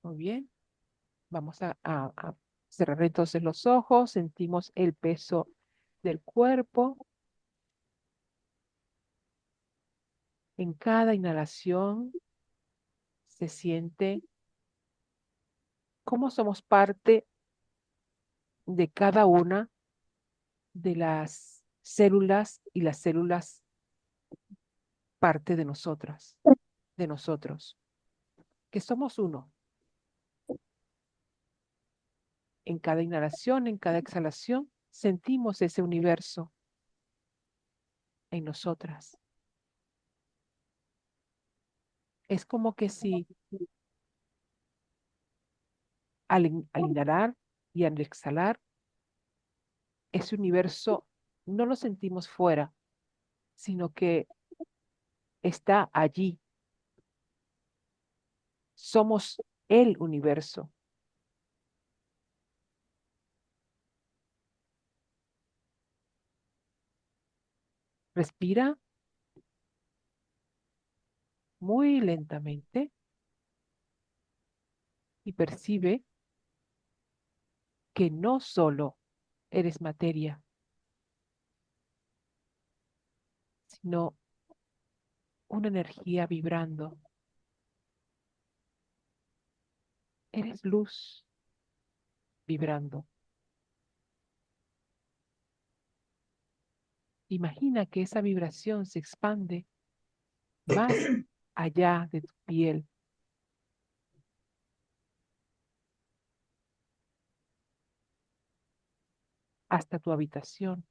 Muy bien. Vamos a cerrar entonces los ojos. Sentimos el peso del cuerpo. En cada inhalación se siente cómo somos parte de cada una de las células y las células parte de nosotras, de nosotros, que somos uno. En cada inhalación, en cada exhalación, sentimos ese universo en nosotras. Es como que si al inhalar y al exhalar, ese universo no lo sentimos fuera, sino que está allí. Somos el universo. Respira muy lentamente y percibe que no solo eres materia, sino una energía vibrando. Eres luz vibrando. Imagina que esa vibración se expande más allá de tu piel, hasta tu habitación,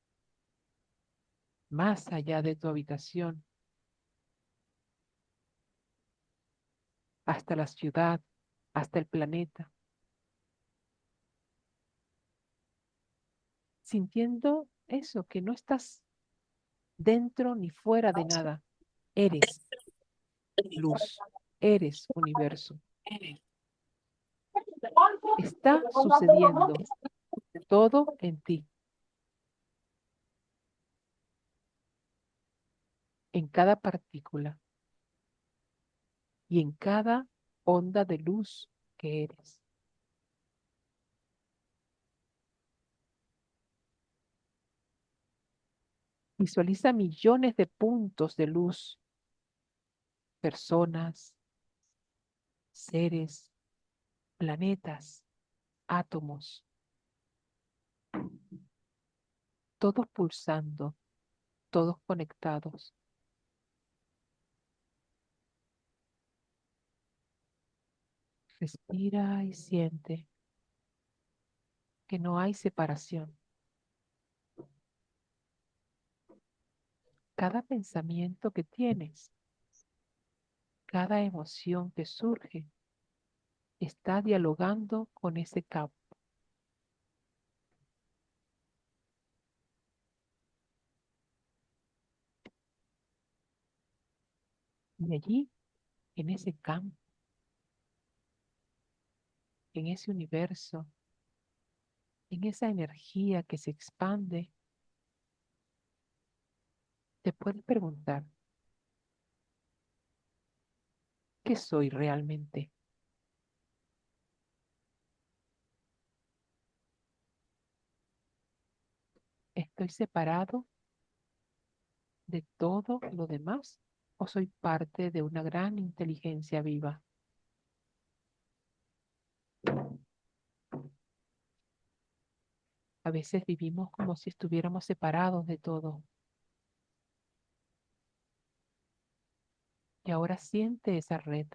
más allá de tu habitación, hasta la ciudad, hasta el planeta, sintiendo eso, que no estás dentro ni fuera de nada. Eres luz, eres universo. Está sucediendo todo en ti, en cada partícula y en cada onda de luz que eres. Visualiza millones de puntos de luz, personas, seres, planetas, átomos, todos pulsando, todos conectados. Respira y siente que no hay separación. Cada pensamiento que tienes, cada emoción que surge, está dialogando con ese campo. Y allí, en ese campo, en ese universo, en esa energía que se expande, te puedes preguntar, ¿qué soy realmente? ¿Estoy separado de todo lo demás o soy parte de una gran inteligencia viva? A veces vivimos como si estuviéramos separados de todo. Y ahora siente esa red.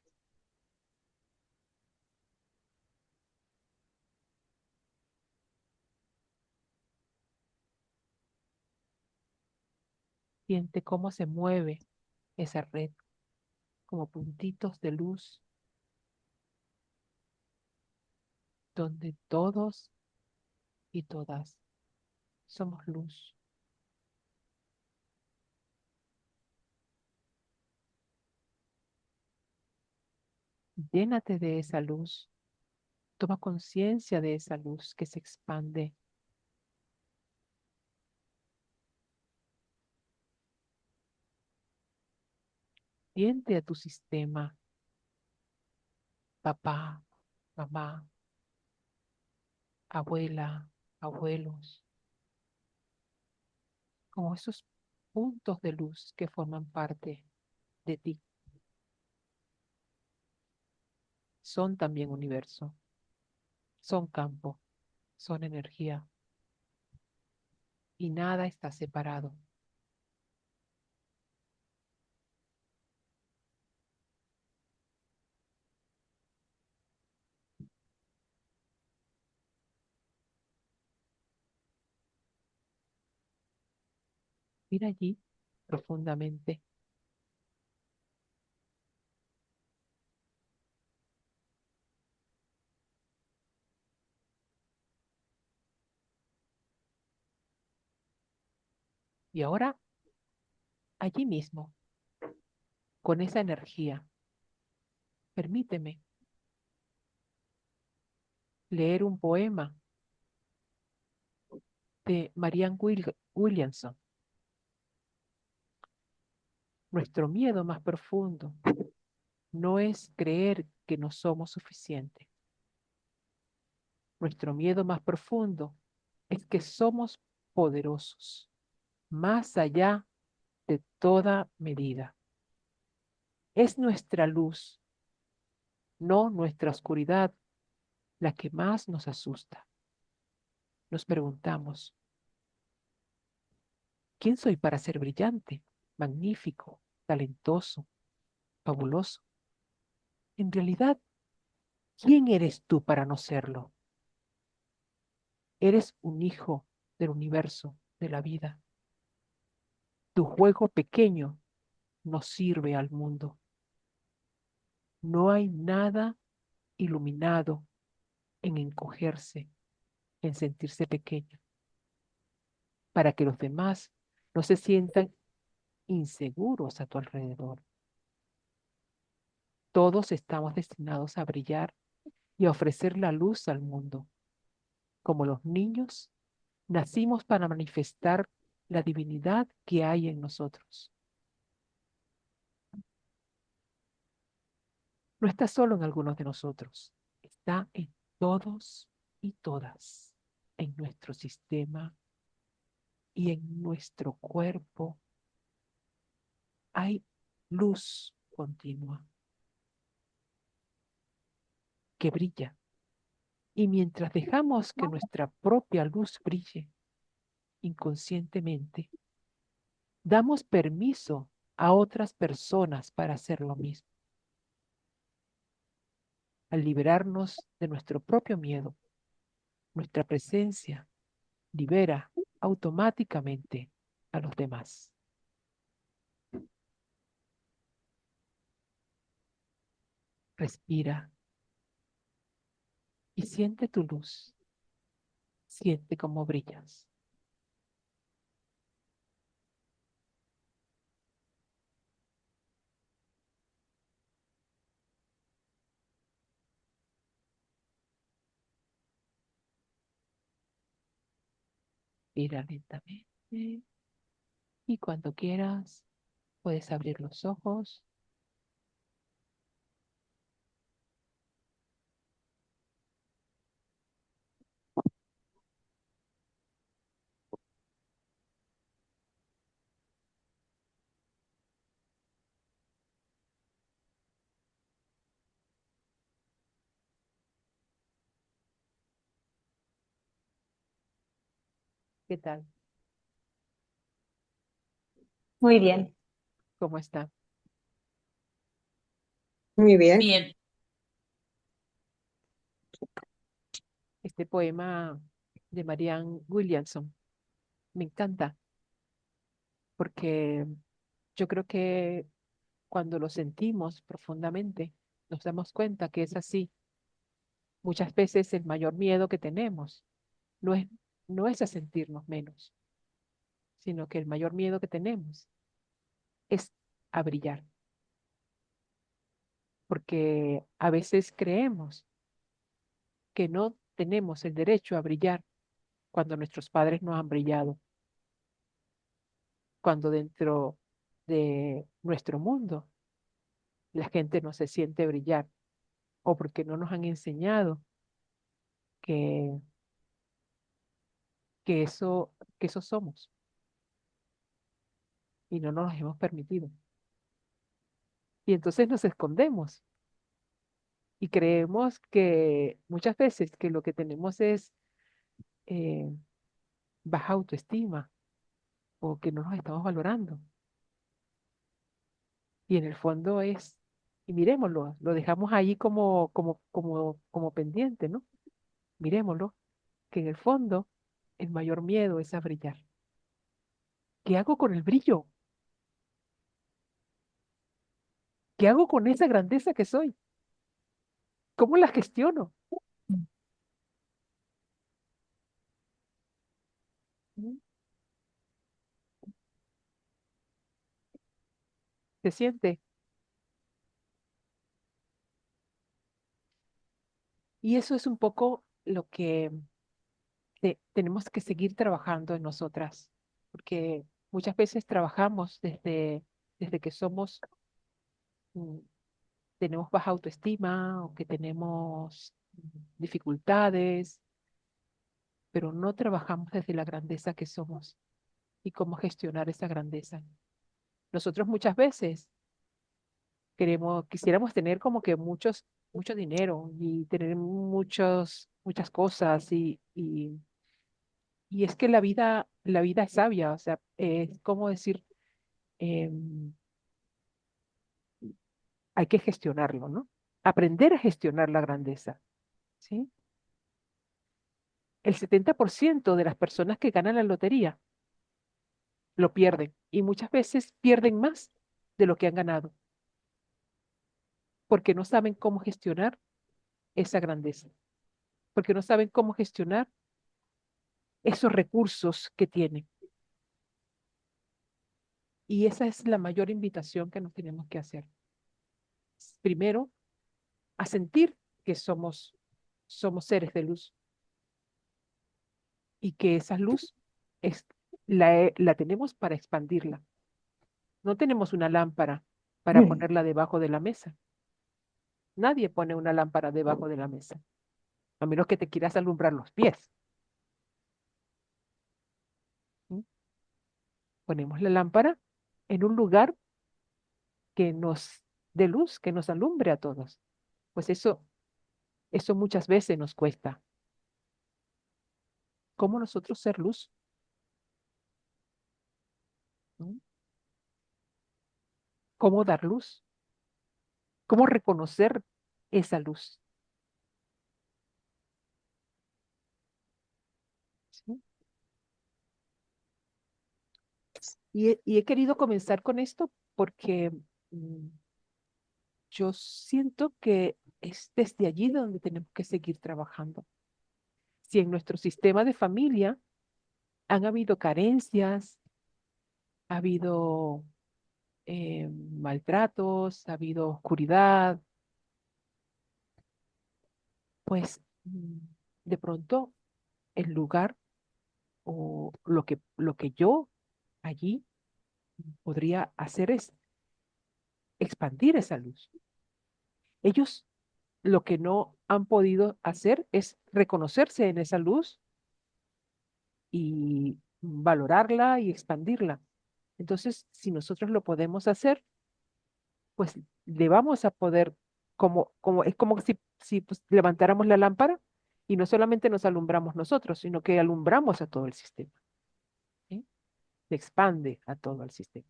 Siente cómo se mueve esa red, como puntitos de luz, donde todos y todas somos luz. Llénate de esa luz. Toma conciencia de esa luz que se expande. Siente a tu sistema, papá, mamá, abuela, abuelos, como esos puntos de luz que forman parte de ti. Son también universo, son campo, son energía y nada está separado. Mira allí profundamente y ahora allí mismo, con esa energía, permíteme leer un poema de Marianne Williamson. Nuestro miedo más profundo no es creer que no somos suficientes. Nuestro miedo más profundo es que somos poderosos, más allá de toda medida. Es nuestra luz, no nuestra oscuridad, la que más nos asusta. Nos preguntamos, ¿quién soy para ser brillante, magnífico, talentoso, fabuloso? En realidad, ¿quién eres tú para no serlo? Eres un hijo del universo, de la vida. Tu juego pequeño no sirve al mundo. No hay nada iluminado en encogerse, en sentirse pequeño, para que los demás no se sientan inseguros a tu alrededor. Todos estamos destinados a brillar y a ofrecer la luz al mundo. Como los niños, nacimos para manifestar la divinidad que hay en nosotros. No está solo en algunos de nosotros, está en todos y todas, en nuestro sistema y en nuestro cuerpo. Hay luz continua que brilla. Y mientras dejamos que nuestra propia luz brille inconscientemente, damos permiso a otras personas para hacer lo mismo. Al liberarnos de nuestro propio miedo, nuestra presencia libera automáticamente a los demás. Respira y siente tu luz. Siente cómo brillas. Respira lentamente y cuando quieras puedes abrir los ojos. ¿Qué tal? Muy bien, ¿Cómo está? muy bien. Bien. Este poema de Marianne Williamson me encanta porque yo creo que cuando lo sentimos profundamente nos damos cuenta que es así. Muchas veces el mayor miedo que tenemos no es, no es a sentirnos menos, sino que el mayor miedo que tenemos es a brillar, porque a veces creemos que no tenemos el derecho a brillar cuando nuestros padres no han brillado, cuando dentro de nuestro mundo la gente no se siente brillar, o porque no nos han enseñado que, que eso, que eso somos y no nos lo hemos permitido. Y entonces nos escondemos y creemos que muchas veces que lo que tenemos es eh, baja autoestima o que no nos estamos valorando. Y en el fondo es, y miremoslo, lo dejamos ahí como pendiente, ¿no? Miremoslo, que en el fondo el mayor miedo es a brillar. ¿Qué hago con el brillo? ¿Qué hago con esa grandeza que soy? ¿Cómo la gestiono? ¿Mm? ¿Se siente? Y eso es un poco lo que tenemos que seguir trabajando en nosotras, porque muchas veces trabajamos desde que somos, mm, tenemos baja autoestima o que tenemos dificultades, pero no trabajamos desde la grandeza que somos y cómo gestionar esa grandeza. Nosotros muchas veces quisiéramos tener como que mucho dinero y tener muchas cosas y es que la vida es sabia, o sea, es como decir, em, hay que gestionarlo, ¿no? Aprender a gestionar la grandeza, ¿sí? El 70% de las personas que ganan la lotería lo pierden y muchas veces pierden más de lo que han ganado porque no saben cómo gestionar esa grandeza, porque no saben cómo gestionar esos recursos que tienen. Y esa es la mayor invitación que nos tenemos que hacer. Primero, a sentir que somos seres de luz y que esa luz es, la tenemos para expandirla. No tenemos una lámpara para ponerla debajo de la mesa. Nadie pone una lámpara debajo de la mesa, a menos que te quieras alumbrar los pies. ¿Mm? Ponemos la lámpara en un lugar que nos dé luz, que nos alumbre a todos. Pues eso muchas veces nos cuesta. ¿Cómo nosotros ser luz? ¿Mm? ¿Cómo dar luz? ¿Cómo reconocer esa luz? ¿Sí? Y he querido comenzar con esto porque mm, yo siento que es desde allí donde tenemos que seguir trabajando. Si en nuestro sistema de familia han habido carencias, ha habido maltratos, ha habido oscuridad, pues de pronto el lugar o lo que yo allí podría hacer es expandir esa luz. Ellos lo que no han podido hacer es reconocerse en esa luz y valorarla y expandirla. Entonces, si nosotros lo podemos hacer, pues le vamos a poder, es como si pues, levantáramos la lámpara y no solamente nos alumbramos nosotros, sino que alumbramos a todo el sistema, ¿sí? Se expande a todo el sistema.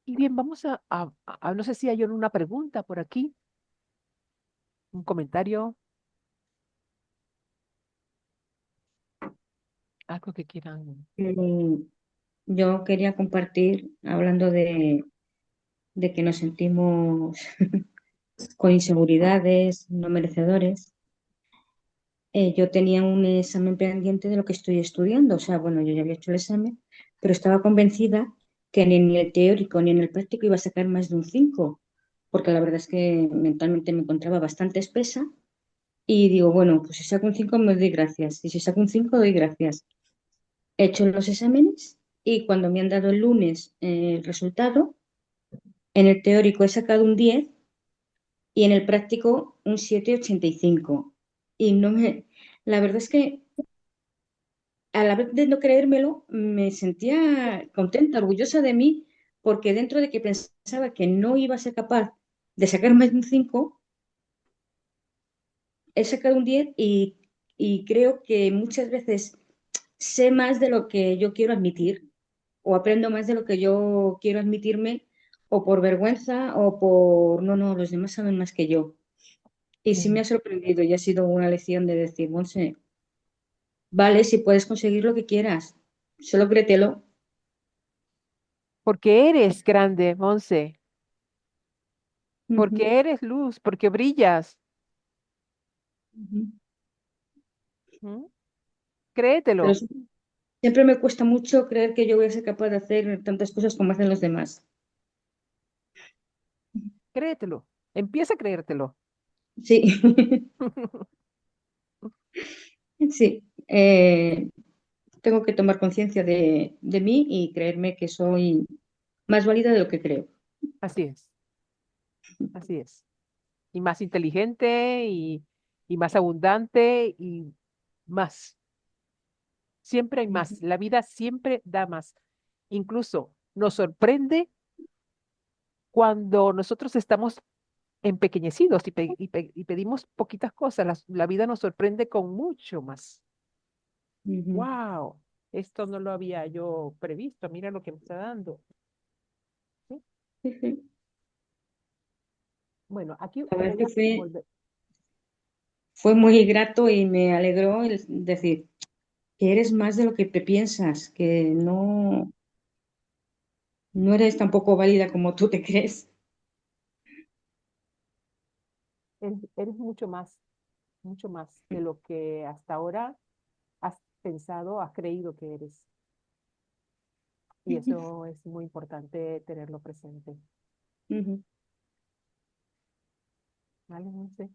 Y bien, vamos no sé si hay una pregunta por aquí, un comentario, algo que quieran. Mm, Yo quería compartir, hablando de que nos sentimos con inseguridades, no merecedores. Yo tenía un examen pendiente de lo que estoy estudiando. O sea, bueno, yo ya había hecho el examen, pero estaba convencida que ni en el teórico ni en el práctico iba a sacar más de un 5, porque la verdad es que mentalmente me encontraba bastante espesa. Y digo, bueno, pues si saco un 5 me doy gracias. Y si saco un 5 doy gracias. He hecho los exámenes y cuando me han dado el lunes el resultado, En el teórico he sacado un 10 y en el práctico un 7,85. Y no me, la verdad es que a la vez de no creérmelo, me sentía contenta, orgullosa de mí, porque dentro de que pensaba que no iba a ser capaz de sacar más de un 5, he sacado un 10 y creo que muchas veces sé más de lo que yo quiero admitir o aprendo más de lo que yo quiero admitirme o por vergüenza o por, no, no, los demás saben más que yo. Y sí me ha sorprendido y ha sido una lección de decir, Monse, vale, si puedes conseguir lo que quieras, solo créetelo. Porque eres grande, Monse, Ujú, porque eres luz, porque brillas. ujú. ¿Mm? Pero Créetelo. siempre me cuesta mucho creer que yo voy a ser capaz de hacer tantas cosas como hacen los demás. Créetelo. Empieza a creértelo. Sí, sí. Tengo que tomar conciencia de mí y creerme que soy más válida de lo que creo. Así es, así es. Y más inteligente y más abundante y más. Siempre hay más. La vida siempre da más. Incluso nos sorprende cuando nosotros estamos empequeñecidos y pedimos poquitas cosas. La vida nos sorprende con mucho más. Ujú. ¡Wow! Esto no lo había yo previsto. Mira lo que me está dando. ¿Sí? Sí, sí. Bueno, aquí La verdad voy es a que volver. fue muy grato y me alegró el decir que eres más de lo que te piensas, que no, no eres tampoco válida como tú te crees. Eres mucho más de lo que hasta ahora has pensado, has creído que eres. Y eso es muy importante tenerlo presente. Ujú. ¿Vale? No sé.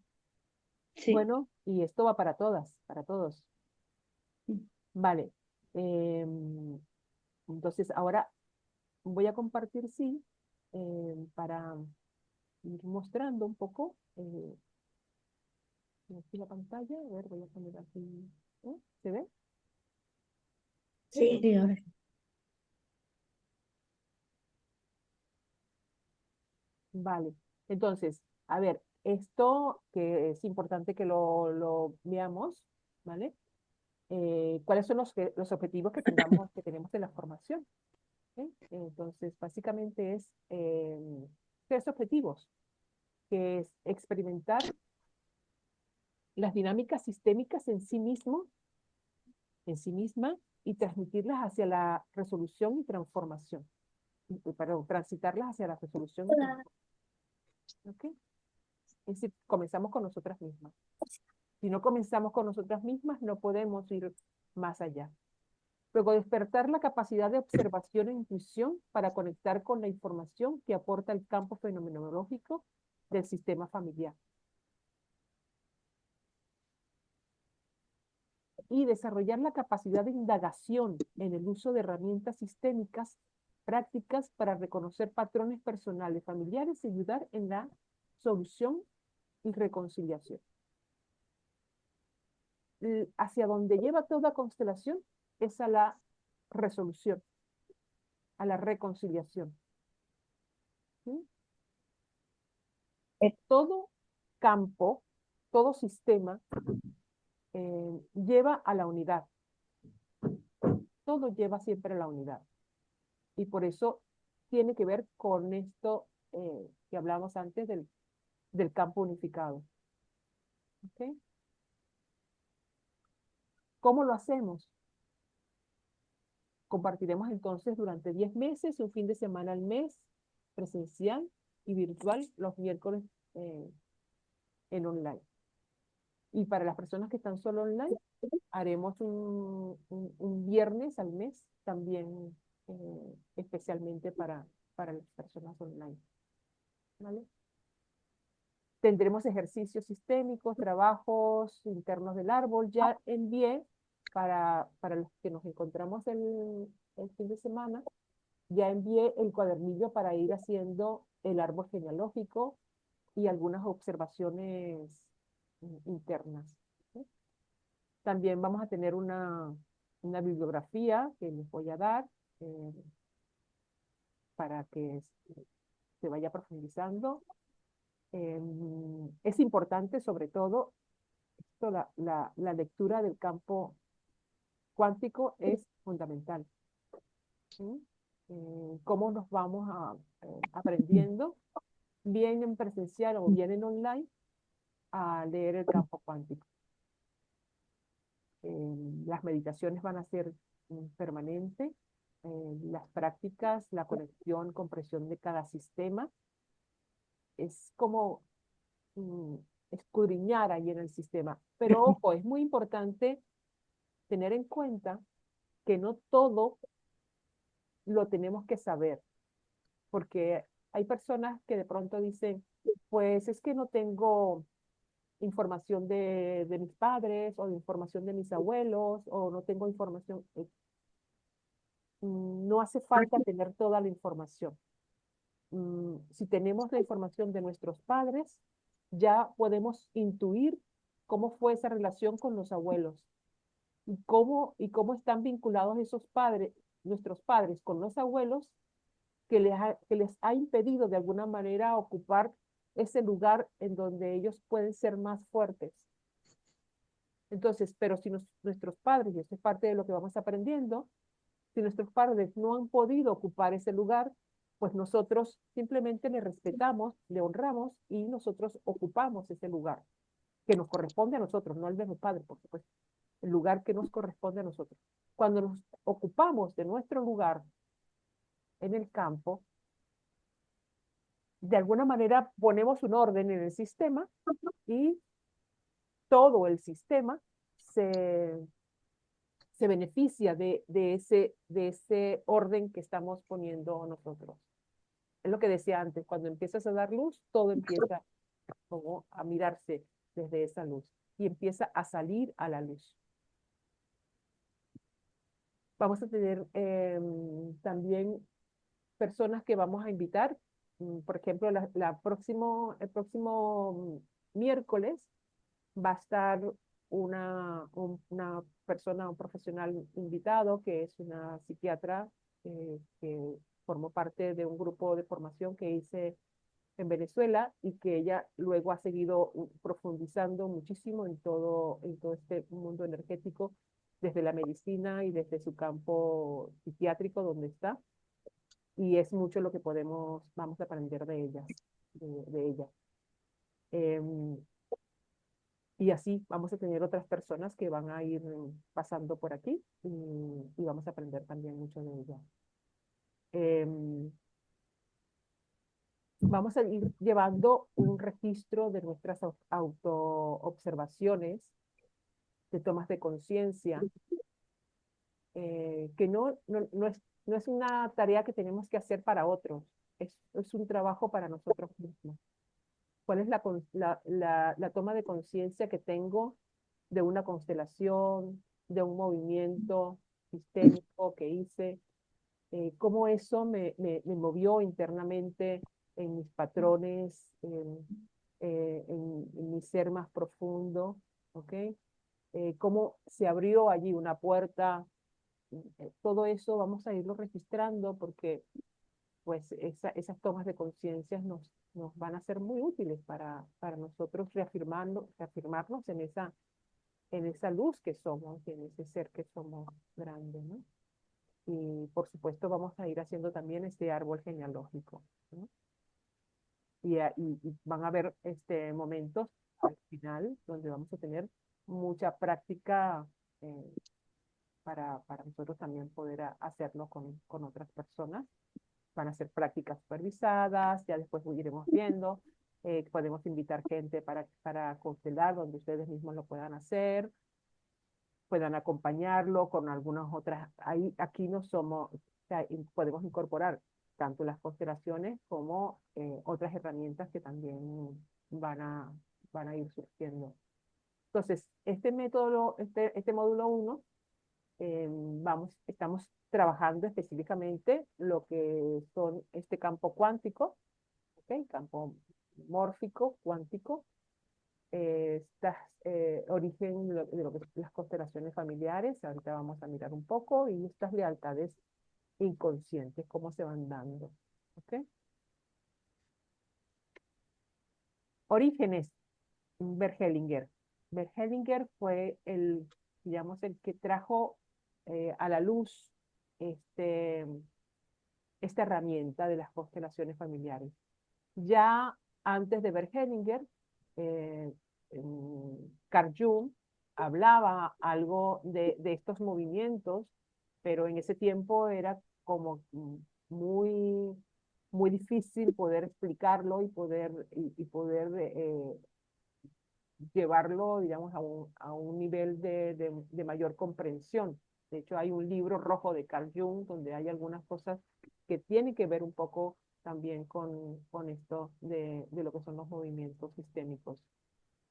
Sí. Bueno, y esto va para todas, para todos. Vale. Entonces, ahora voy a compartir, sí, para ir mostrando un poco aquí la pantalla. A ver, voy a poner aquí. ¿Se ve? ¿Sí? Sí, ahora sí. Vale. Entonces, a ver, esto que es importante que lo veamos, ¿vale? ¿Cuáles son los objetivos que tenemos de la formación? ¿Ok? Entonces, básicamente es tres objetivos, que es experimentar las dinámicas sistémicas en sí misma, y transmitirlas hacia la resolución y transformación. Perdón, transitarlas hacia la resolución y transformación. ¿Ok? Es decir, comenzamos con nosotras mismas. Si no comenzamos con nosotras mismas, no podemos ir más allá. Luego, despertar la capacidad de observación e intuición para conectar con la información que aporta el campo fenomenológico del sistema familiar. Y desarrollar la capacidad de indagación en el uso de herramientas sistémicas prácticas para reconocer patrones personales, familiares y ayudar en la solución y reconciliación. Hacia donde lleva toda constelación es a la resolución, a la reconciliación. ¿Sí? Todo campo, todo sistema lleva a la unidad. Todo lleva siempre a la unidad. Y por eso tiene que ver con esto que hablamos antes del campo unificado. ¿Okay? ¿Cómo lo hacemos? Compartiremos entonces durante 10 meses, un fin de semana al mes, presencial y virtual, los miércoles eh, en online. Y para las personas que están solo online, haremos un viernes al mes también especialmente para las personas online. ¿Vale? Tendremos ejercicios sistémicos, trabajos internos del árbol. Ya envié para los que nos encontramos el fin de semana, Ya envié el cuadernillo para ir haciendo el árbol genealógico y algunas observaciones internas. ¿Sí? También vamos a tener una bibliografía que les voy a dar eh, para que se vaya profundizando. Es importante, sobre todo, esto, la lectura del campo cuántico es fundamental. ¿Sí? Cómo nos vamos aprendiendo, bien en presencial o bien en online, a leer el campo cuántico. Las meditaciones van a ser permanentes, las prácticas, la conexión, compresión de cada sistema, es como mm, escudriñar ahí en el sistema. Pero ojo, es muy importante tener en cuenta que no todo lo tenemos que saber, porque hay personas que de pronto dicen, pues es que no tengo información de mis padres o de información de mis abuelos o no tengo información. No hace falta tener toda la información. Si tenemos la información de nuestros padres, ya podemos intuir cómo fue esa relación con los abuelos y cómo están vinculados esos padres, nuestros padres con los abuelos que les ha impedido de alguna manera ocupar ese lugar en donde ellos pueden ser más fuertes. Entonces, pero si nuestros padres, y esto es parte de lo que vamos aprendiendo, si nuestros padres no han podido ocupar ese lugar, pues nosotros simplemente le respetamos, le honramos y nosotros ocupamos ese lugar que nos corresponde a nosotros, no al de los padres, por supuesto, el lugar que nos corresponde a nosotros. Cuando nos ocupamos de nuestro lugar en el campo, de alguna manera ponemos un orden en el sistema y todo el sistema se, se beneficia de ese orden que estamos poniendo nosotros. Es lo que decía antes, cuando empiezas a dar luz, todo empieza como a mirarse desde esa luz y empieza a salir a la luz. Vamos a tener también personas que vamos a invitar. Por ejemplo, el próximo miércoles va a estar una persona, un profesional invitado, que es una psiquiatra que formó parte de un grupo de formación que hice en Venezuela y que ella luego ha seguido profundizando muchísimo en todo este mundo energético desde la medicina y desde su campo psiquiátrico donde está. Y es mucho lo que vamos a aprender de ellas, de ella. Em, y así vamos a tener otras personas que van a ir pasando por aquí y vamos a aprender también mucho de ellas. Em, Vamos a ir llevando un registro de nuestras autoobservaciones, de tomas de conciencia, que no es una tarea que tenemos que hacer para otros, es un trabajo para nosotros mismos. ¿Cuál es la toma de conciencia que tengo de una constelación, de un movimiento sistémico que hice? Cómo eso me movió internamente en mis patrones, en mi ser más profundo, ¿ok? Cómo se abrió allí una puerta, todo eso vamos a irlo registrando porque pues esas tomas de conciencia nos van a ser muy útiles para nosotros reafirmarnos en esa luz que somos, en ese ser que somos grande, ¿no? Y por supuesto vamos a ir haciendo también este árbol genealógico, ¿no? Y van a haber momentos al final donde vamos a tener mucha práctica eh, para nosotros también poder hacerlo con otras personas. Van a ser prácticas supervisadas, ya después iremos viendo. Podemos invitar gente para constelar donde ustedes mismos lo puedan hacer, puedan acompañarlo con algunas otras. Aquí no somos, o sea, podemos incorporar tanto las constelaciones como otras herramientas que también van a, van a ir surgiendo. Entonces, este módulo 1 estamos trabajando específicamente lo que son este campo cuántico, ¿ok? Campo mórfico, cuántico, origen de lo que son las constelaciones familiares, ahorita vamos a mirar un poco, y estas lealtades inconscientes, cómo se van dando, ¿ok? Orígenes, Bert Hellinger. Bert Hellinger fue digamos, el que trajo a la luz este, esta herramienta de las constelaciones familiares. Ya antes de Bert Hellinger, eh, Carl Jung hablaba algo de estos movimientos, pero en ese tiempo era como muy, muy difícil poder explicarlo y poder llevarlo, digamos, a un nivel de mayor comprensión. De hecho, hay un libro rojo de Carl Jung donde hay algunas cosas que tienen que ver un poco también con esto de lo que son los movimientos sistémicos.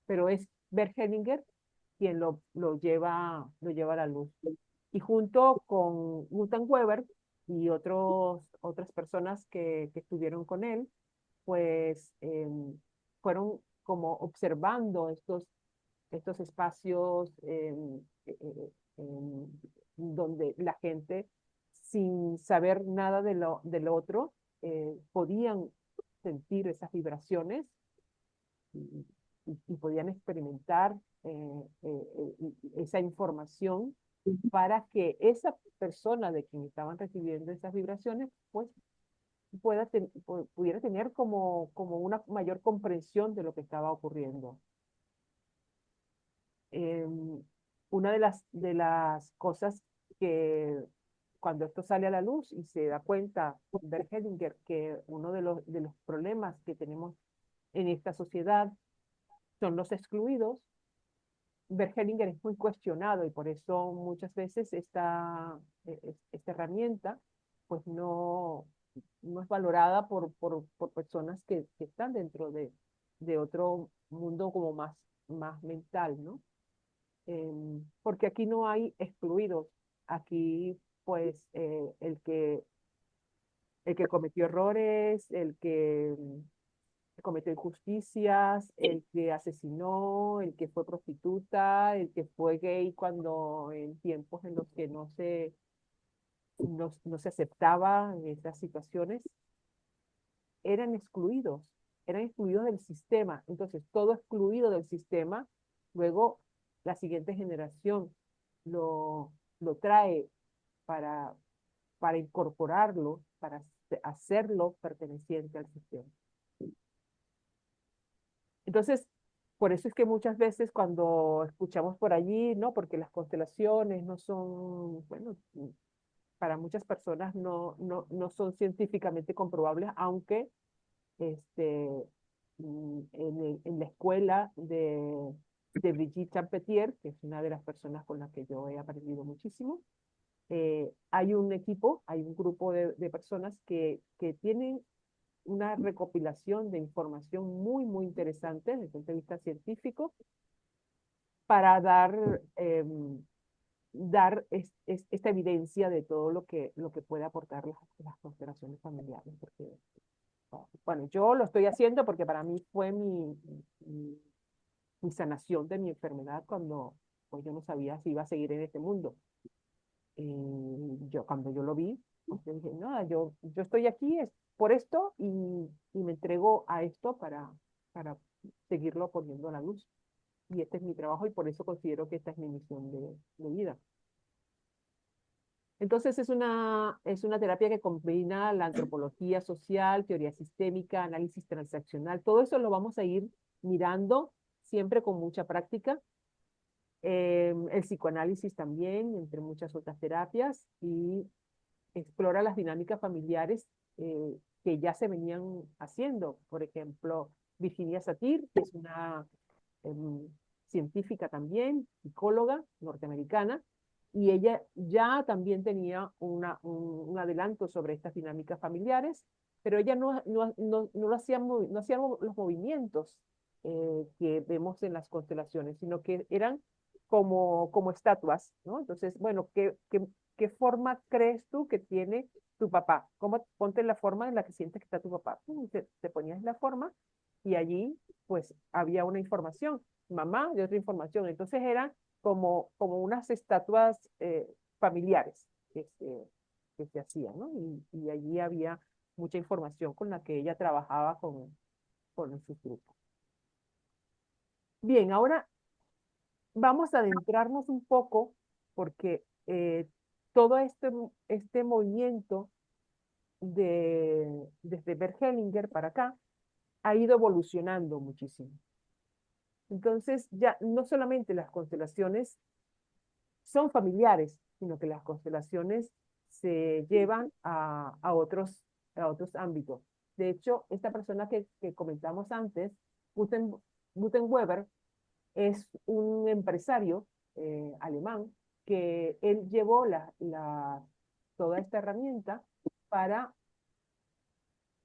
Pero es Bert Hellinger quien lo lleva a la luz. Y junto con Gunther Weber y otras personas que estuvieron con él, pues fueron como observando estos espacios donde la gente, sin saber nada del otro, podían sentir esas vibraciones y, y podían experimentar esa información para que esa persona de quien estaban recibiendo esas vibraciones, pues pudiera tener como una mayor comprensión de lo que estaba ocurriendo. Una de las cosas que cuando esto sale a la luz y se da cuenta Bert Hellinger que uno de los problemas que tenemos en esta sociedad son los excluidos, Bert Hellinger es muy cuestionado y por eso muchas veces esta herramienta pues no es valorada por personas que están dentro de otro mundo como más mental, ¿no? Porque aquí no hay excluidos, aquí pues el que cometió errores, el que cometió injusticias, el que asesinó, el que fue prostituta, el que fue gay cuando en tiempos en los que no se aceptaba esas situaciones, eran excluidos, eran excluidos del sistema. Entonces, todo excluido del sistema, luego la siguiente generación lo trae para, para incorporarlo, para hacerlo perteneciente al sistema. Entonces, por eso es que muchas veces cuando escuchamos por allí, ¿no? Porque las constelaciones no son, bueno, para muchas personas no son científicamente comprobables, aunque este, en la escuela de Brigitte Champetier, que es una de las personas con las que yo he aprendido muchísimo, hay un equipo, hay un grupo de personas que tienen una recopilación de información muy, muy interesante desde el punto de vista científico para dar esta evidencia de todo lo que puede aportar las constelaciones familiares. Porque, bueno, yo lo estoy haciendo porque para mí fue mi, mi sanación de mi enfermedad cuando pues, yo no sabía si iba a seguir en este mundo. Cuando yo lo vi, pues yo dije, nada, yo estoy aquí es por esto y me entrego a esto para seguirlo poniendo a la luz. Y este es mi trabajo y por eso considero que esta es mi misión de vida. Entonces es una terapia que combina la antropología social, teoría sistémica, análisis transaccional. Todo eso lo vamos a ir mirando siempre con mucha práctica. El psicoanálisis también, entre muchas otras terapias, y explora las dinámicas familiares que ya se venían haciendo. Por ejemplo, Virginia Satir, que es una em, científica también, psicóloga norteamericana, y ella ya también tenía un adelanto sobre estas dinámicas familiares, pero ella no hacía los movimientos que vemos en las constelaciones, sino que eran como estatuas, ¿no? Entonces, bueno, ¿qué forma crees tú que tiene tu papá? Ponte la forma en la que sientes que está tu papá. Te ponías la forma y allí, pues, había una información, mamá y otra información. Entonces eran como unas estatuas familiares que se hacían, ¿no? Y allí había mucha información con la que ella trabajaba con sus grupos. Bien, ahora vamos a adentrarnos un poco porque todo este movimiento desde Bert Hellinger para acá ha ido evolucionando muchísimo. Entonces, ya no solamente las constelaciones son familiares, sino que las constelaciones se llevan a otros ámbitos. De hecho, esta persona que comentamos antes, Gutenweber, es un empresario alemán que él llevó toda esta herramienta para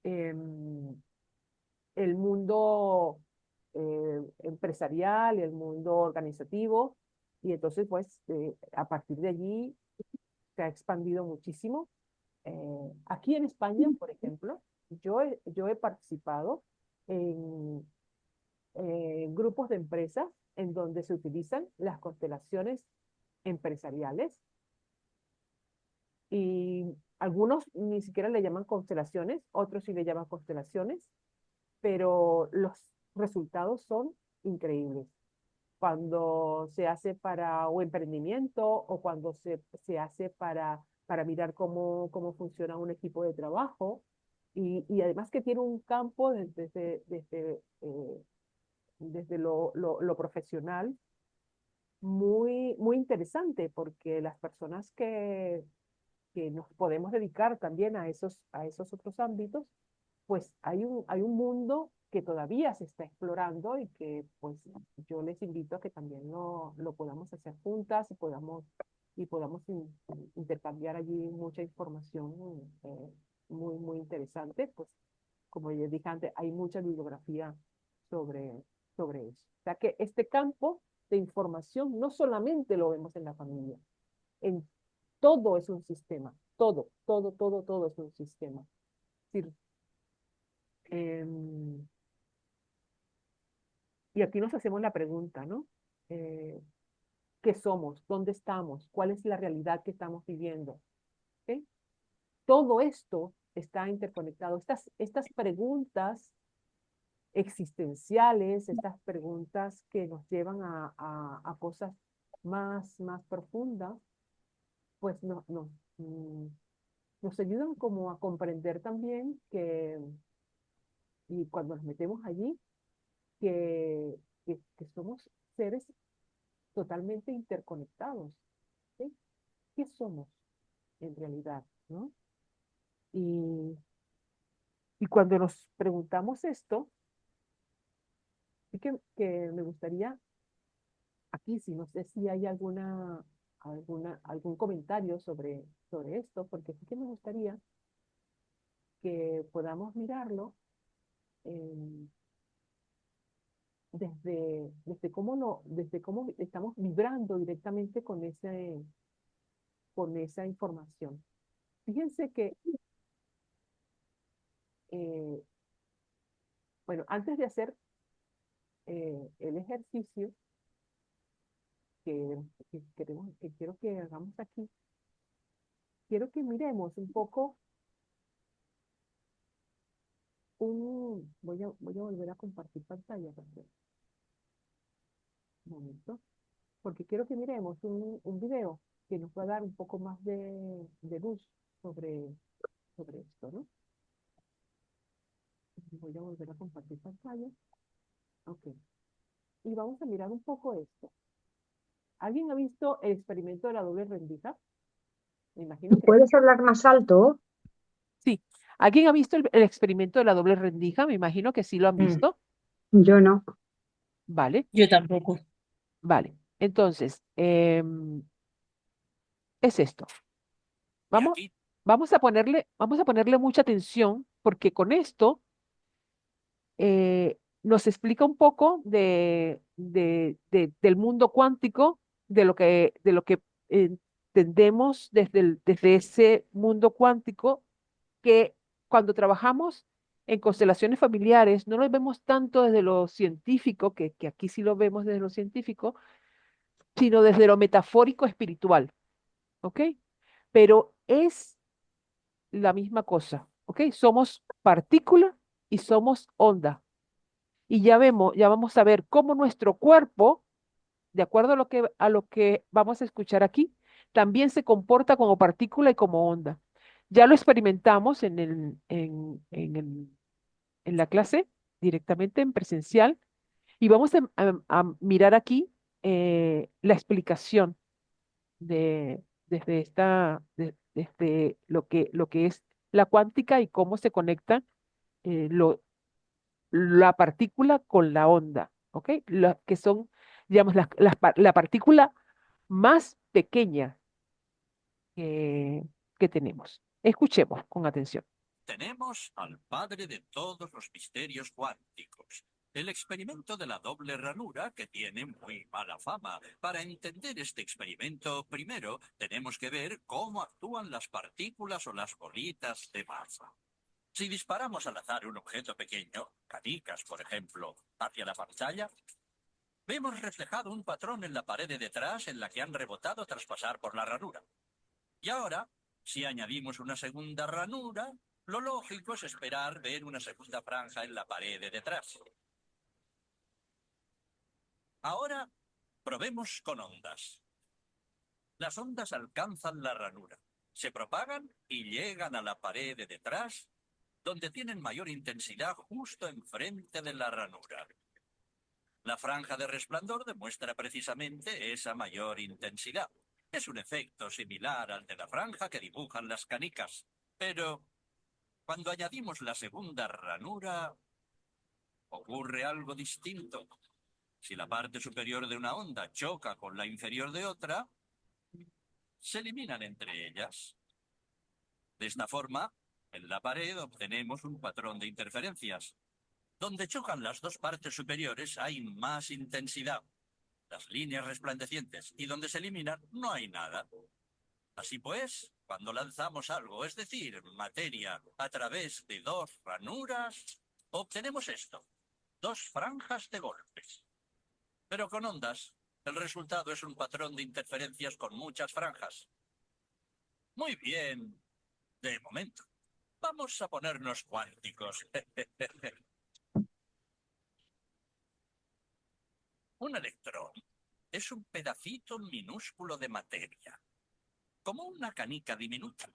em, el mundo empresarial, el mundo organizativo, y entonces pues a partir de allí se ha expandido muchísimo. Aquí en España, por ejemplo, yo he participado en grupos de empresas en donde se utilizan las constelaciones empresariales y algunos ni siquiera le llaman constelaciones, otros sí le llaman constelaciones, pero los resultados son increíbles. Cuando se hace para un emprendimiento o cuando se hace para mirar cómo funciona un equipo de trabajo y además que tiene un campo desde lo profesional muy interesante porque las personas que nos podemos dedicar también a esos otros ámbitos, pues hay un mundo que todavía se está explorando y que pues yo les invito a que también lo podamos hacer juntas y podamos intercambiar allí mucha información muy interesante. Pues como ya dije antes, hay mucha bibliografía sobre, sobre eso. O sea que este campo de información no solamente lo vemos en la familia, en todo es un sistema, todo es un sistema. Es decir, y aquí nos hacemos la pregunta, ¿no? Eh, ¿Qué somos? ¿Dónde estamos? ¿Cuál es la realidad que estamos viviendo? ¿Okay? Todo esto está interconectado. Estas preguntas existenciales, estas preguntas que nos llevan a cosas más profundas, pues nos ayudan como a comprender también y cuando nos metemos allí, que somos seres totalmente interconectados. ¿Sí? ¿Qué somos en realidad? ¿No? Y, y cuando nos preguntamos esto, sí que me gustaría, aquí sí, no sé si hay algún comentario sobre esto, porque sí que me gustaría que podamos mirarlo eh, desde cómo estamos vibrando directamente con esa información. Fíjense que, eh, bueno, antes de hacer el ejercicio que, que quiero que hagamos aquí, quiero que miremos un poco voy a volver a compartir pantalla, perdón, un momento, porque quiero que miremos un video que nos va a dar un poco más de luz sobre esto, ¿no? Voy a volver a compartir pantalla. Ok. Y vamos a mirar un poco esto. ¿Alguien ha visto el experimento de la doble rendija? Me imagino que ¿Puedes hablar más alto? sí. ¿Alguien ha visto el experimento de la doble rendija? Me imagino que sí lo han Mm, visto. yo no. Vale, Yo tampoco. vale. Entonces, es esto. Vamos, vamos a ponerle mucha atención porque con esto nos explica un poco del mundo cuántico de lo que entendemos desde ese mundo cuántico, que cuando trabajamos en constelaciones familiares no lo vemos tanto desde lo científico, que aquí sí lo vemos desde lo científico, sino desde lo metafórico espiritual, ¿ok? Pero es la misma cosa, ¿ok? Somos partícula y somos onda. Y ya vamos a ver cómo nuestro cuerpo, de acuerdo a lo que vamos a escuchar aquí, también se comporta como partícula y como onda. Ya lo experimentamos en la clase, directamente en presencial, y vamos a mirar aquí la explicación desde lo que es la cuántica y cómo se conecta la partícula con la onda, ¿ok? Que son, digamos, la partícula más pequeña que, que tenemos. Escuchemos con atención. Tenemos al padre de todos los misterios cuánticos, el experimento de la doble ranura, que tiene muy mala fama. Para entender este experimento, primero tenemos que ver cómo actúan las partículas o las bolitas de masa. Si disparamos al azar un objeto pequeño, canicas, por ejemplo, hacia la pantalla, vemos reflejado un patrón en la pared de detrás en la que han rebotado tras pasar por la ranura. Y ahora, si añadimos una segunda ranura, lo lógico es esperar ver una segunda franja en la pared de detrás. Ahora, probemos con ondas. Las ondas alcanzan la ranura, se propagan y llegan a la pared de detrás, donde tienen mayor intensidad justo enfrente de la ranura. La franja de resplandor demuestra precisamente esa mayor intensidad. Es un efecto similar al de la franja que dibujan las canicas, pero cuando añadimos la segunda ranura, ocurre algo distinto. Si la parte superior de una onda choca con la inferior de otra, se eliminan entre ellas. De esta forma, en la pared obtenemos un patrón de interferencias. Donde chocan las dos partes superiores hay más intensidad, las líneas resplandecientes, y donde se eliminan no hay nada. Así pues, cuando lanzamos algo, es decir, materia, a través de dos ranuras, obtenemos esto, dos franjas de golpes. Pero con ondas, el resultado es un patrón de interferencias con muchas franjas. Muy bien, de momento. Vamos a ponernos cuánticos. Un electrón es un pedacito minúsculo de materia, como una canica diminuta.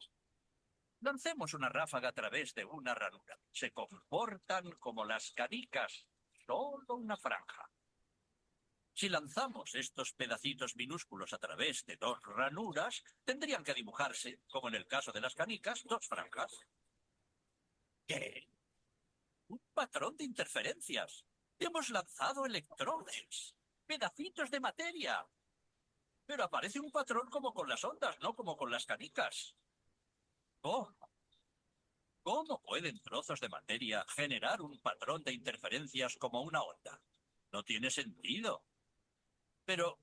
Lancemos una ráfaga a través de una ranura. Se comportan como las canicas, solo una franja. Si lanzamos estos pedacitos minúsculos a través de dos ranuras, tendrían que dibujarse, como en el caso de las canicas, dos franjas. ¿Qué? Un patrón de interferencias. Hemos lanzado electrones, pedacitos de materia. Pero aparece un patrón como con las ondas, no como con las canicas. Oh, ¿cómo pueden trozos de materia generar un patrón de interferencias como una onda? No tiene sentido. Pero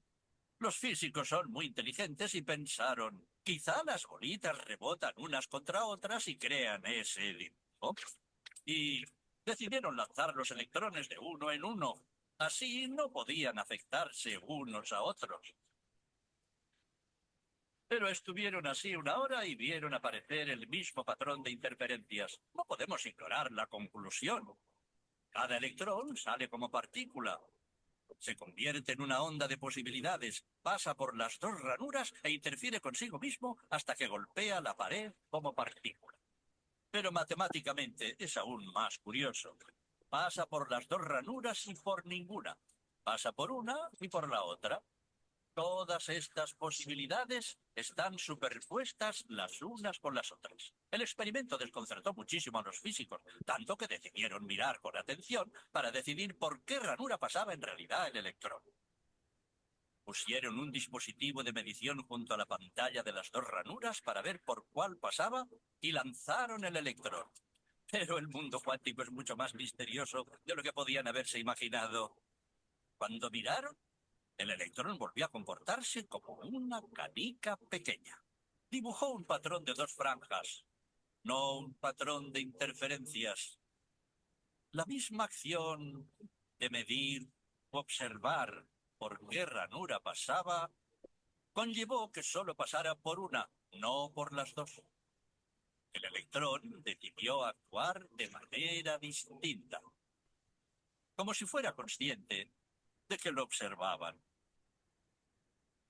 los físicos son muy inteligentes y pensaron, quizá las bolitas rebotan unas contra otras y crean ese dibujo. Y decidieron lanzar los electrones de uno en uno. Así no podían afectarse unos a otros. Pero estuvieron así una hora y vieron aparecer el mismo patrón de interferencias. No podemos ignorar la conclusión. Cada electrón sale como partícula. Se convierte en una onda de posibilidades, pasa por las dos ranuras e interfiere consigo mismo hasta que golpea la pared como partícula. Pero matemáticamente es aún más curioso. Pasa por las dos ranuras y por ninguna. Pasa por una y por la otra. Todas estas posibilidades están superpuestas las unas con las otras. El experimento desconcertó muchísimo a los físicos, tanto que decidieron mirar con atención para decidir por qué ranura pasaba en realidad el electrón. Pusieron un dispositivo de medición junto a la pantalla de las dos ranuras para ver por cuál pasaba y lanzaron el electrón. Pero el mundo cuántico es mucho más misterioso de lo que podían haberse imaginado. Cuando miraron, El electrón volvió a comportarse como una canica pequeña. Dibujó un patrón de 2 franjas, no un patrón de interferencias. La misma acción de medir, observar por qué ranura pasaba, conllevó que solo pasara por una, no por las 2. El electrón decidió actuar de manera distinta, como si fuera consciente de que lo observaban.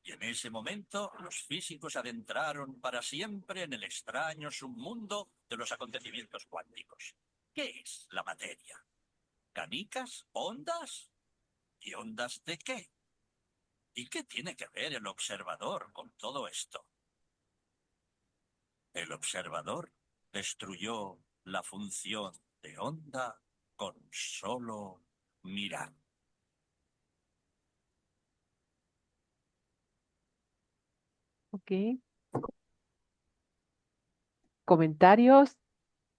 Y en ese momento los físicos adentraron para siempre en el extraño submundo de los acontecimientos cuánticos. ¿Qué es la materia? ¿Canicas? ¿Ondas? ¿Y ondas de qué? ¿Y qué tiene que ver el observador con todo esto? El observador destruyó la función de onda con solo mirar. ¿Ok? Comentarios,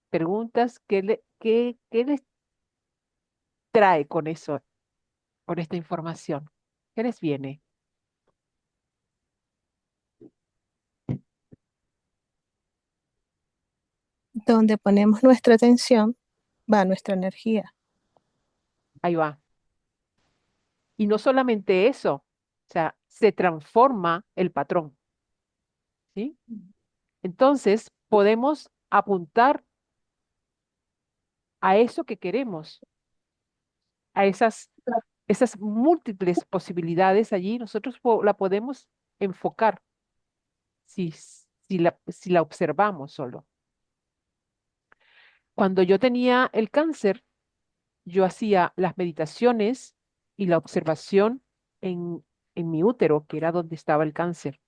preguntas, qué les trae con eso, con esta información? ¿Qué les viene? Donde ponemos nuestra atención, va nuestra energía. Ahí va. Y no solamente eso, o sea, se transforma el patrón, ¿sí? Entonces, podemos apuntar a eso que queremos, a esas múltiples posibilidades allí, nosotros la podemos enfocar si la observamos solo. Cuando yo tenía el cáncer, yo hacía las meditaciones y la observación en, en mi útero, que era donde estaba el cáncer.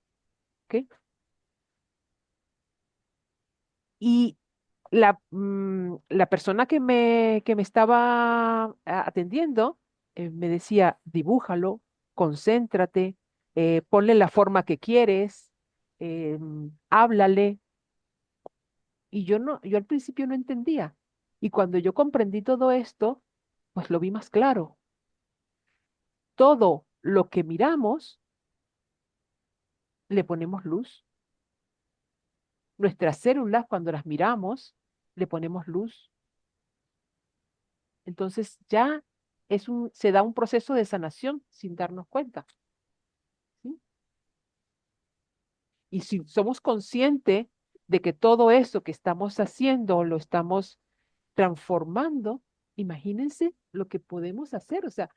¿Ok? Y la persona que me estaba atendiendo me decía, dibújalo, concéntrate, ponle la forma que quieres, háblale. Y yo al principio no entendía. Y cuando yo comprendí todo esto, pues lo vi más claro. Todo lo que miramos, le ponemos luz. Nuestras células, cuando las miramos, le ponemos luz. Entonces ya se da un proceso de sanación sin darnos cuenta. ¿Sí? Y si somos conscientes de que todo eso que estamos haciendo lo estamos transformando, imagínense lo que podemos hacer. O sea,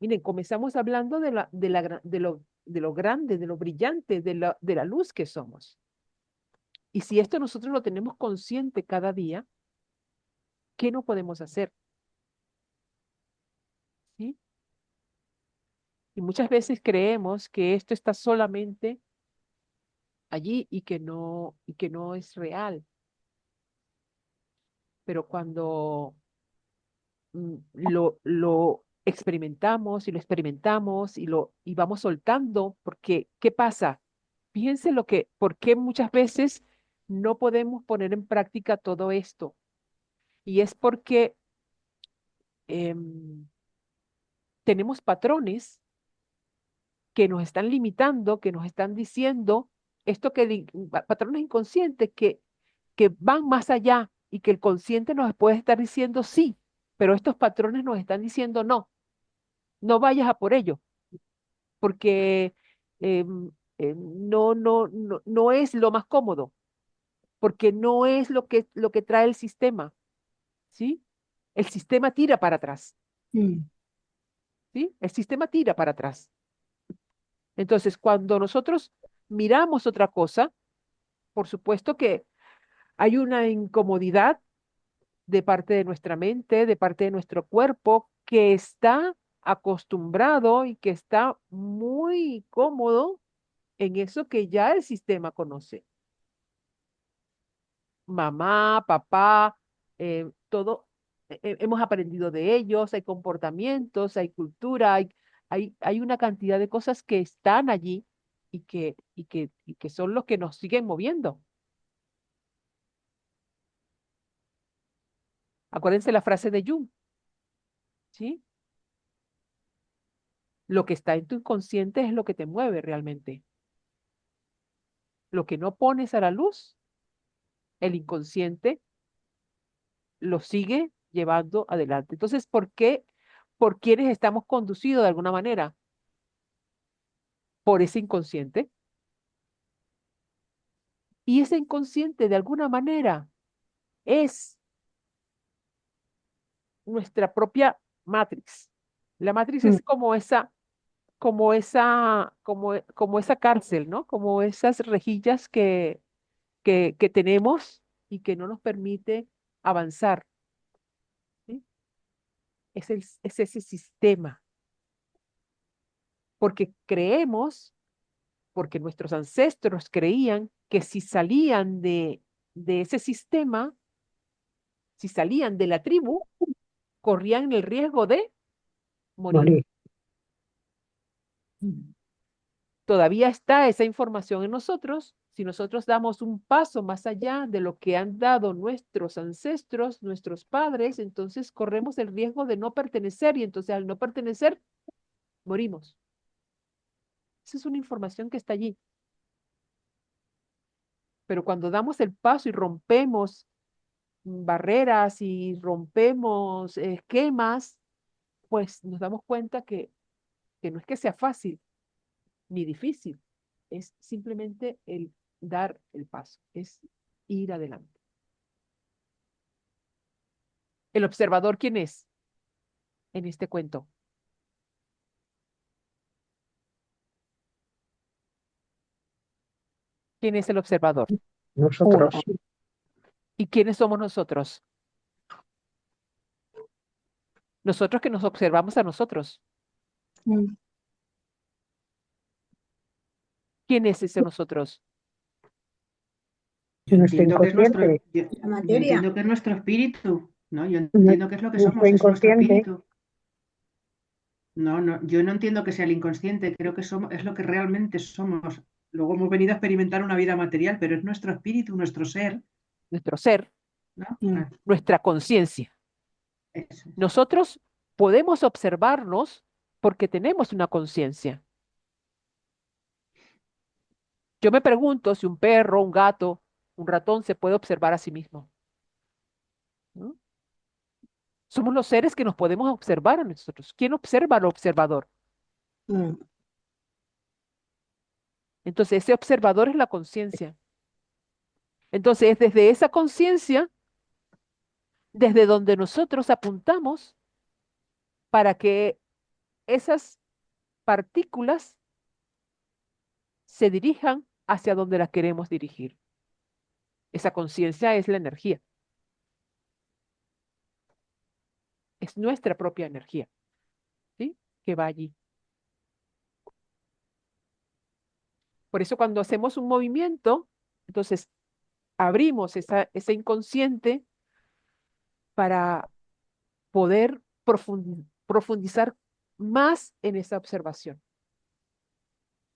miren, comenzamos hablando de lo grande, de lo brillante, de la luz que somos. Y si esto nosotros lo tenemos consciente cada día, ¿qué no podemos hacer? ¿Sí? Y muchas veces creemos que esto está solamente allí y que no es real. Pero cuando lo experimentamos y lo experimentamos y vamos soltando, porque, ¿qué pasa? Fíjense por qué muchas veces no podemos poner en práctica todo esto. Y es porque em, tenemos patrones que nos están limitando, que nos están diciendo esto patrones inconscientes que van más allá y que el consciente nos puede estar diciendo sí, pero estos patrones nos están diciendo no, no vayas a por ello, porque no es lo más cómodo, porque no es lo que trae el sistema, ¿sí? El sistema tira para atrás, ¿sí? El sistema tira para atrás. Entonces, cuando nosotros miramos otra cosa, por supuesto que hay una incomodidad de parte de nuestra mente, de parte de nuestro cuerpo, que está acostumbrado y que está muy cómodo en eso que ya el sistema conoce. Mamá, papá, todo, hemos aprendido de ellos, hay comportamientos, hay cultura, hay una cantidad de cosas que están allí y que son los que nos siguen moviendo. Acuérdense la frase de Jung, ¿sí? Lo que está en tu inconsciente es lo que te mueve realmente. Lo que no pones a la luz, el inconsciente lo sigue llevando adelante. Entonces, ¿por qué? ¿Por quiénes estamos conducidos de alguna manera? Por ese inconsciente. Y ese inconsciente de alguna manera es nuestra propia matrix. La matrix Mm. es como esa cárcel, ¿no? Como esas rejillas que tenemos y que no nos permite avanzar. ¿Sí? Es ese sistema, porque creemos, porque nuestros ancestros creían que si salían de ese sistema, si salían de la tribu, corrían el riesgo de morir. Morir. Todavía está esa información en nosotros. Si nosotros damos un paso más allá de lo que han dado nuestros ancestros, nuestros padres, entonces corremos el riesgo de no pertenecer y entonces al no pertenecer, morimos. Esa es una información que está allí. Pero cuando damos el paso y rompemos barreras y rompemos esquemas, pues nos damos cuenta que no es que sea fácil ni difícil, es simplemente el dar el paso, es ir adelante. ¿El observador quién es en este cuento? ¿Quién es el observador? Nosotros. ¿Y quiénes somos nosotros? Nosotros que nos observamos a nosotros. Mm. ¿Quién es ese nosotros? Yo Nuestro entiendo que es nuestro, inconsciente. yo entiendo que es nuestro espíritu, ¿no? Yo Nu- entiendo que es lo que Nuestro somos, es nuestro inconsciente. espíritu. No, no, yo no entiendo que sea el inconsciente, creo que somos, es lo que realmente somos. Luego hemos venido a experimentar una vida material, pero es nuestro espíritu, nuestro ser, Nuestro ser, ¿no? Mm. nuestra conciencia. Eso. Nosotros podemos observarnos porque tenemos una conciencia. Yo me pregunto si un perro, un gato, un ratón se puede observar a sí mismo. ¿No? Somos los seres que nos podemos observar a nosotros. ¿Quién observa al observador? Mm. Entonces, ese observador es la conciencia. Entonces, desde esa conciencia, desde donde nosotros apuntamos para que esas partículas se dirijan hacia donde las queremos dirigir. Esa conciencia es la energía. Es nuestra propia energía, ¿sí? Que va allí. Por eso cuando hacemos un movimiento, entonces abrimos ese inconsciente para poder profundizar más en esa observación.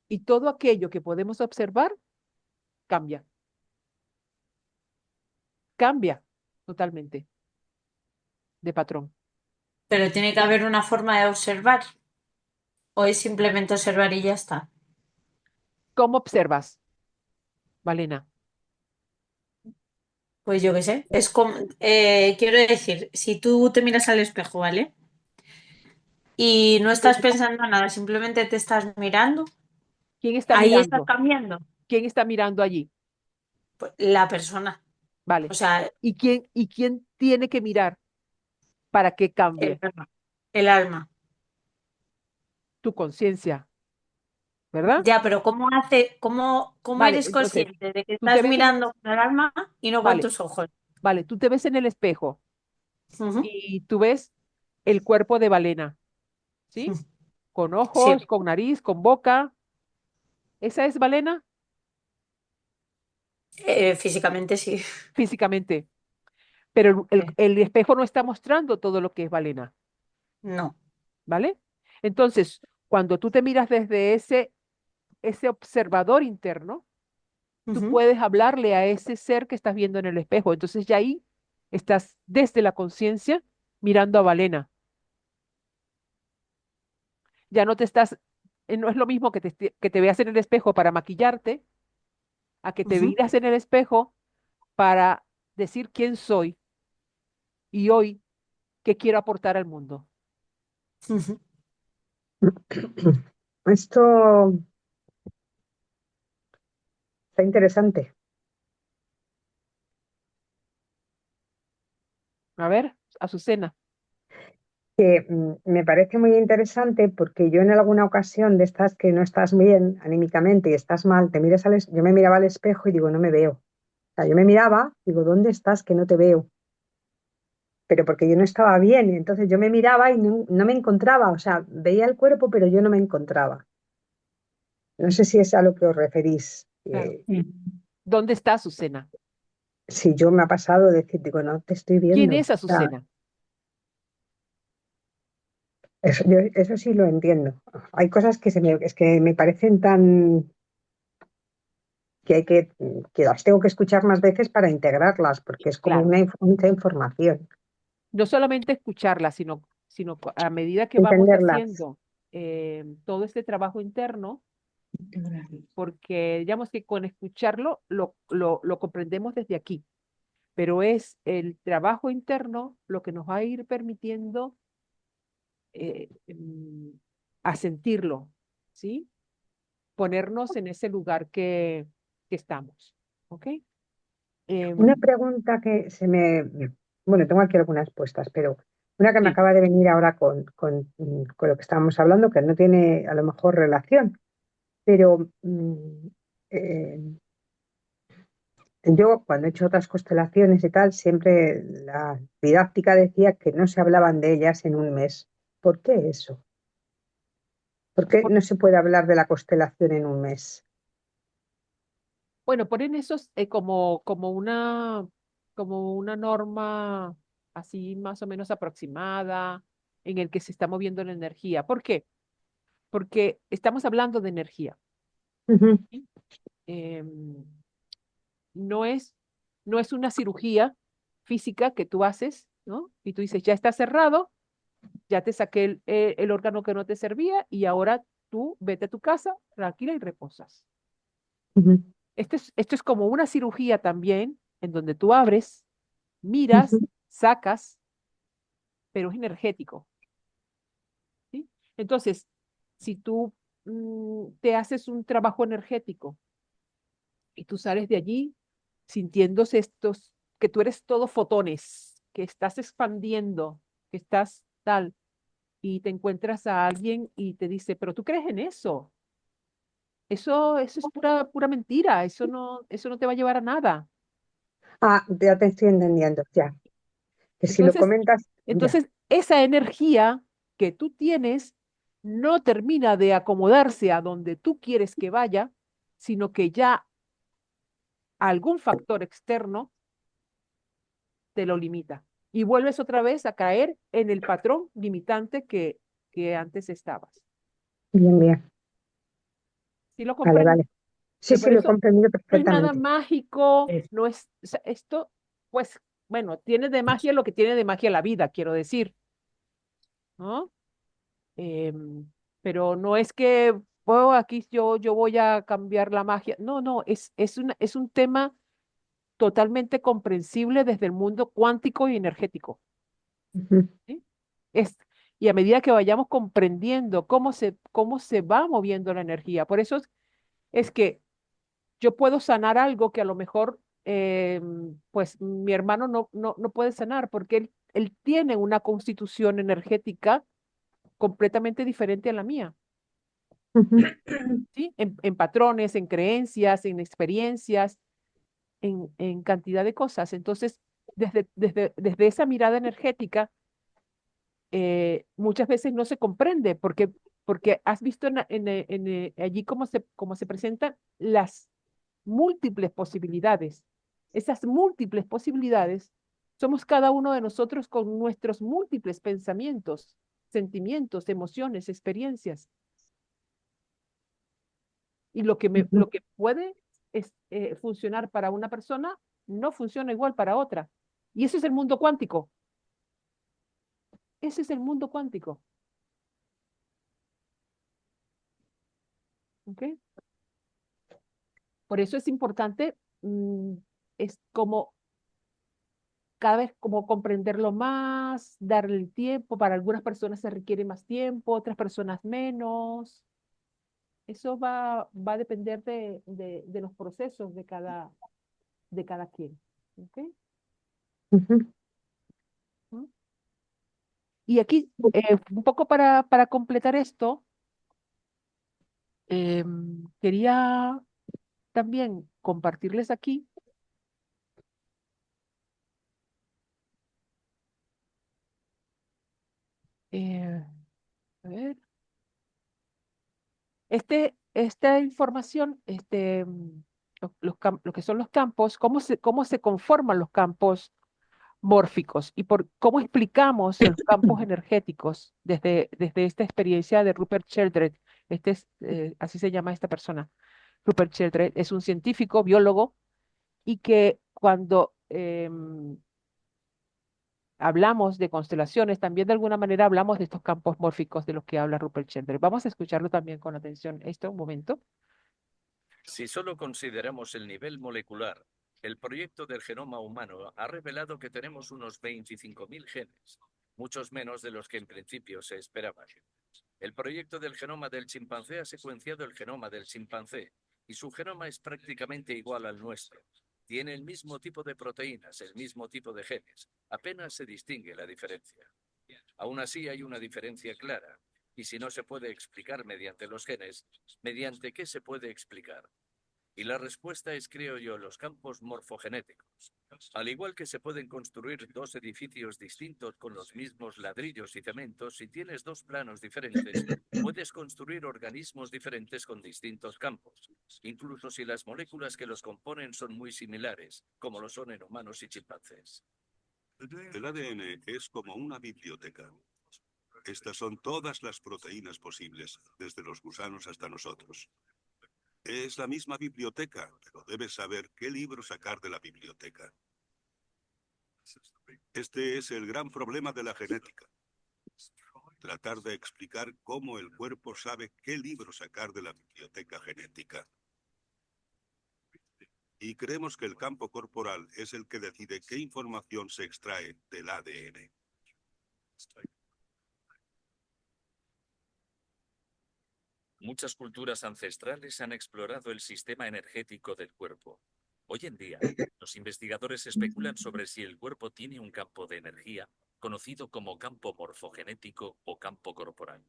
Y todo aquello que podemos observar cambia. Cambia totalmente de patrón. Pero tiene que haber una forma de observar. O es simplemente observar y ya está. ¿Cómo observas, Valena? Pues yo qué sé. Es como, quiero decir, si tú te miras al espejo, ¿vale? Y no estás pensando en nada, simplemente te estás mirando, ¿Quién está ahí estás mirando? cambiando. ¿Quién está mirando allí? Pues, la persona. Vale. O sea, ¿Y quién tiene que mirar para que el cambie? alma. El alma. Tu conciencia, ¿verdad? Ya, pero ¿cómo Vale, eres entonces, consciente de que tú te estás ves en, mirando con el alma y no con vale, tus ojos? vale, tú te ves en el espejo Ujú. y tú ves el cuerpo de Valena, ¿sí? Con Sí, ojos, con nariz, con boca. ¿Esa es Valena? físicamente sí. Físicamente. Pero Sí. el espejo no está mostrando todo lo que es Valena, No. ¿vale? Entonces, cuando tú te miras desde ese observador interno, tú Ujú. puedes hablarle a ese ser que estás viendo en el espejo. Entonces ya ahí estás desde la conciencia mirando a Valena. Ya no te estás, no es lo mismo que te veas en el espejo para maquillarte, a que te Ujú. veas en el espejo para decir quién soy y hoy qué quiero aportar al mundo. Ujú. Esto está interesante. A ver, Azucena. Que me parece muy interesante porque yo en alguna ocasión de estas que no estás bien anímicamente y estás mal, yo me miraba al espejo y digo, no me veo. O sea, yo me miraba, digo, ¿dónde estás que no te veo? Pero porque yo no estaba bien, y entonces yo me miraba y no me encontraba, o sea, veía el cuerpo, pero yo no me encontraba. No sé si es a lo que os referís. Claro. ¿Dónde está Azucena? Si yo me ha pasado decir, digo, no te estoy ¿Quién viendo. es O sea, Azucena? eso sí lo entiendo. Hay cosas es que me parecen tan que que las tengo que escuchar más veces para integrarlas, porque es como Claro. mucha información. No solamente escucharla, sino a medida que vamos Entenderlas. haciendo todo este trabajo interno, porque digamos que con escucharlo lo comprendemos desde aquí, pero es el trabajo interno lo que nos va a ir permitiendo a sentirlo, ¿sí? Ponernos en ese lugar que estamos, ¿ok? Una Em, pregunta bueno, tengo aquí algunas puestas, pero una que me sí, acaba de venir ahora con lo que estábamos hablando, que no tiene a lo mejor relación, pero eh, yo cuando he hecho otras constelaciones y tal, siempre la didáctica decía que no se hablaban de ellas en un mes. ¿Por qué eso? ¿Por qué por- no se puede hablar de la constelación en un mes? bueno, ponen esos como una norma así más o menos aproximada en el que se está moviendo la energía. ¿Por qué? Porque estamos hablando de energía. Ujú, ¿Sí? Em, no es, no es una cirugía física que tú haces, ¿no? Y tú dices, ya está cerrado, ya te saqué el órgano que no te servía y ahora tú vete a tu casa tranquila y reposas. ujú, Esto es como una cirugía también, en donde tú abres, miras, ujú, sacas, pero es energético, ¿sí? Entonces, si tú te haces un trabajo energético y tú sales de allí sintiéndose que tú eres todo fotones, que estás expandiendo, que estás tal, y te encuentras a alguien y te dice, pero tú crees en eso. Eso es pura mentira, eso no te va a llevar a nada. Ah, ya te estoy entendiendo, ya. Que si lo Entonces, comentas, ya. esa energía que tú tienes no termina de acomodarse a donde tú quieres que vaya, sino que ya algún factor externo te lo limita. Y vuelves otra vez a caer en el patrón limitante que antes estabas. Bien, bien. ¿Sí lo Vale, comprendes? vale. Sí, sí, Por lo he eso comprendido no es nada perfectamente. mágico, no es, o sea, esto, pues, bueno, tiene de magia lo que tiene de magia la vida, quiero decir, ¿no? Em, pero no es que, oh, aquí yo voy a cambiar la magia. No, no, es un tema totalmente comprensible desde el mundo cuántico y energético, Ujú, ¿sí? Es, y a medida que vayamos comprendiendo cómo se va moviendo la energía, por eso es que yo puedo sanar algo que a lo mejor, pues, mi hermano no puede sanar, porque él tiene una constitución energética completamente diferente a la mía. ujú, ¿Sí? En patrones, en creencias, en experiencias, en cantidad de cosas. Entonces, desde esa mirada energética, muchas veces no se comprende porque has visto allí cómo se presentan las múltiples posibilidades. Esas múltiples posibilidades somos cada uno de nosotros con nuestros múltiples pensamientos, sentimientos, emociones, experiencias. Y ujú. lo que puede funcionar para una persona no funciona igual para otra. Y ese es el mundo cuántico. Ese es el mundo cuántico. ¿Ok? Por eso es importante, es como cada vez como comprenderlo más, darle el tiempo. Para algunas personas se requiere más tiempo, otras personas menos. Eso va a depender de los procesos de cada quien. ¿Ok? Ujú. ¿Mm? Y aquí, un poco para completar esto, quería también compartirles aquí, eh, a ver, esta información, lo que son los campos, cómo se conforman los campos mórficos y cómo explicamos los campos energéticos desde esta experiencia de Rupert Sheldrake. Así se llama esta persona. Rupert Sheldrake es un científico, biólogo, y que cuando hablamos de constelaciones, también de alguna manera hablamos de estos campos mórficos de los que habla Rupert Sheldrake. Vamos a escucharlo también con atención. Esto, un momento. Si solo consideramos el nivel molecular, el proyecto del genoma humano ha revelado que tenemos unos 25.000 genes, muchos menos de los que en principio se esperaban. El proyecto del genoma del chimpancé ha secuenciado el genoma del chimpancé y su genoma es prácticamente igual al nuestro. Tiene el mismo tipo de proteínas, el mismo tipo de genes. Apenas se distingue la diferencia. Aún así hay una diferencia clara. Y si no se puede explicar mediante los genes, ¿mediante qué se puede explicar? Y la respuesta es, creo yo, los campos morfogenéticos. Al igual que se pueden construir dos edificios distintos con los mismos ladrillos y cementos, si tienes dos planos diferentes, puedes construir organismos diferentes con distintos campos, incluso si las moléculas que los componen son muy similares, como lo son en humanos y chimpancés. El ADN es como una biblioteca. Estas son todas las proteínas posibles, desde los gusanos hasta nosotros. Es la misma biblioteca, pero debes saber qué libro sacar de la biblioteca. Este es el gran problema de la genética. Tratar de explicar cómo el cuerpo sabe qué libro sacar de la biblioteca genética. Y creemos que el campo corporal es el que decide qué información se extrae del ADN. Muchas culturas ancestrales han explorado el sistema energético del cuerpo. Hoy en día, los investigadores especulan sobre si el cuerpo tiene un campo de energía, conocido como campo morfogenético o campo corporal.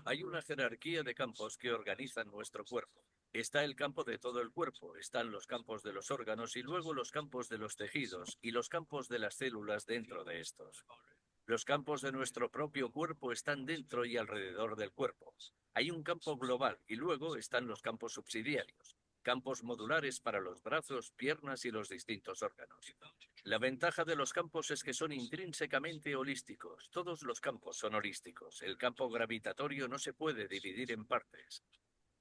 Hay una jerarquía de campos que organizan nuestro cuerpo. Está el campo de todo el cuerpo, están los campos de los órganos y luego los campos de los tejidos y los campos de las células dentro de estos. Los campos de nuestro propio cuerpo están dentro y alrededor del cuerpo. Hay un campo global y luego están los campos subsidiarios, campos modulares para los brazos, piernas y los distintos órganos. La ventaja de los campos es que son intrínsecamente holísticos. Todos los campos son holísticos. El campo gravitatorio no se puede dividir en partes.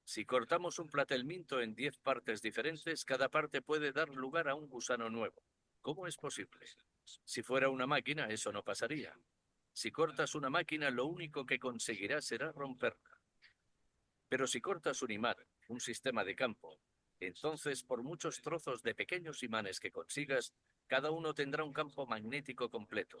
Si cortamos un platelminto en 10 partes diferentes, cada parte puede dar lugar a un gusano nuevo. ¿Cómo es posible? Si fuera una máquina, eso no pasaría. Si cortas una máquina, lo único que conseguirás será romperla. Pero si cortas un imán, un sistema de campo, entonces por muchos trozos de pequeños imanes que consigas, cada uno tendrá un campo magnético completo.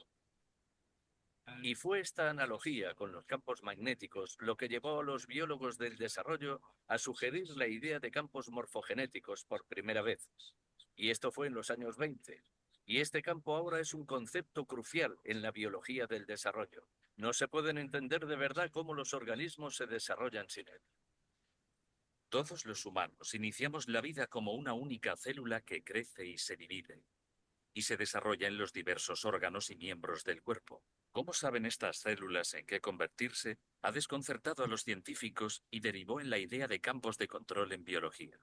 Y fue esta analogía con los campos magnéticos lo que llevó a los biólogos del desarrollo a sugerir la idea de campos morfogenéticos por primera vez. Y esto fue en los años 20. Y este campo ahora es un concepto crucial en la biología del desarrollo. No se pueden entender de verdad cómo los organismos se desarrollan sin él. Todos los humanos iniciamos la vida como una única célula que crece y se divide, y se desarrolla en los diversos órganos y miembros del cuerpo. ¿Cómo saben estas células en qué convertirse? Ha desconcertado a los científicos y derivó en la idea de campos de control en biología.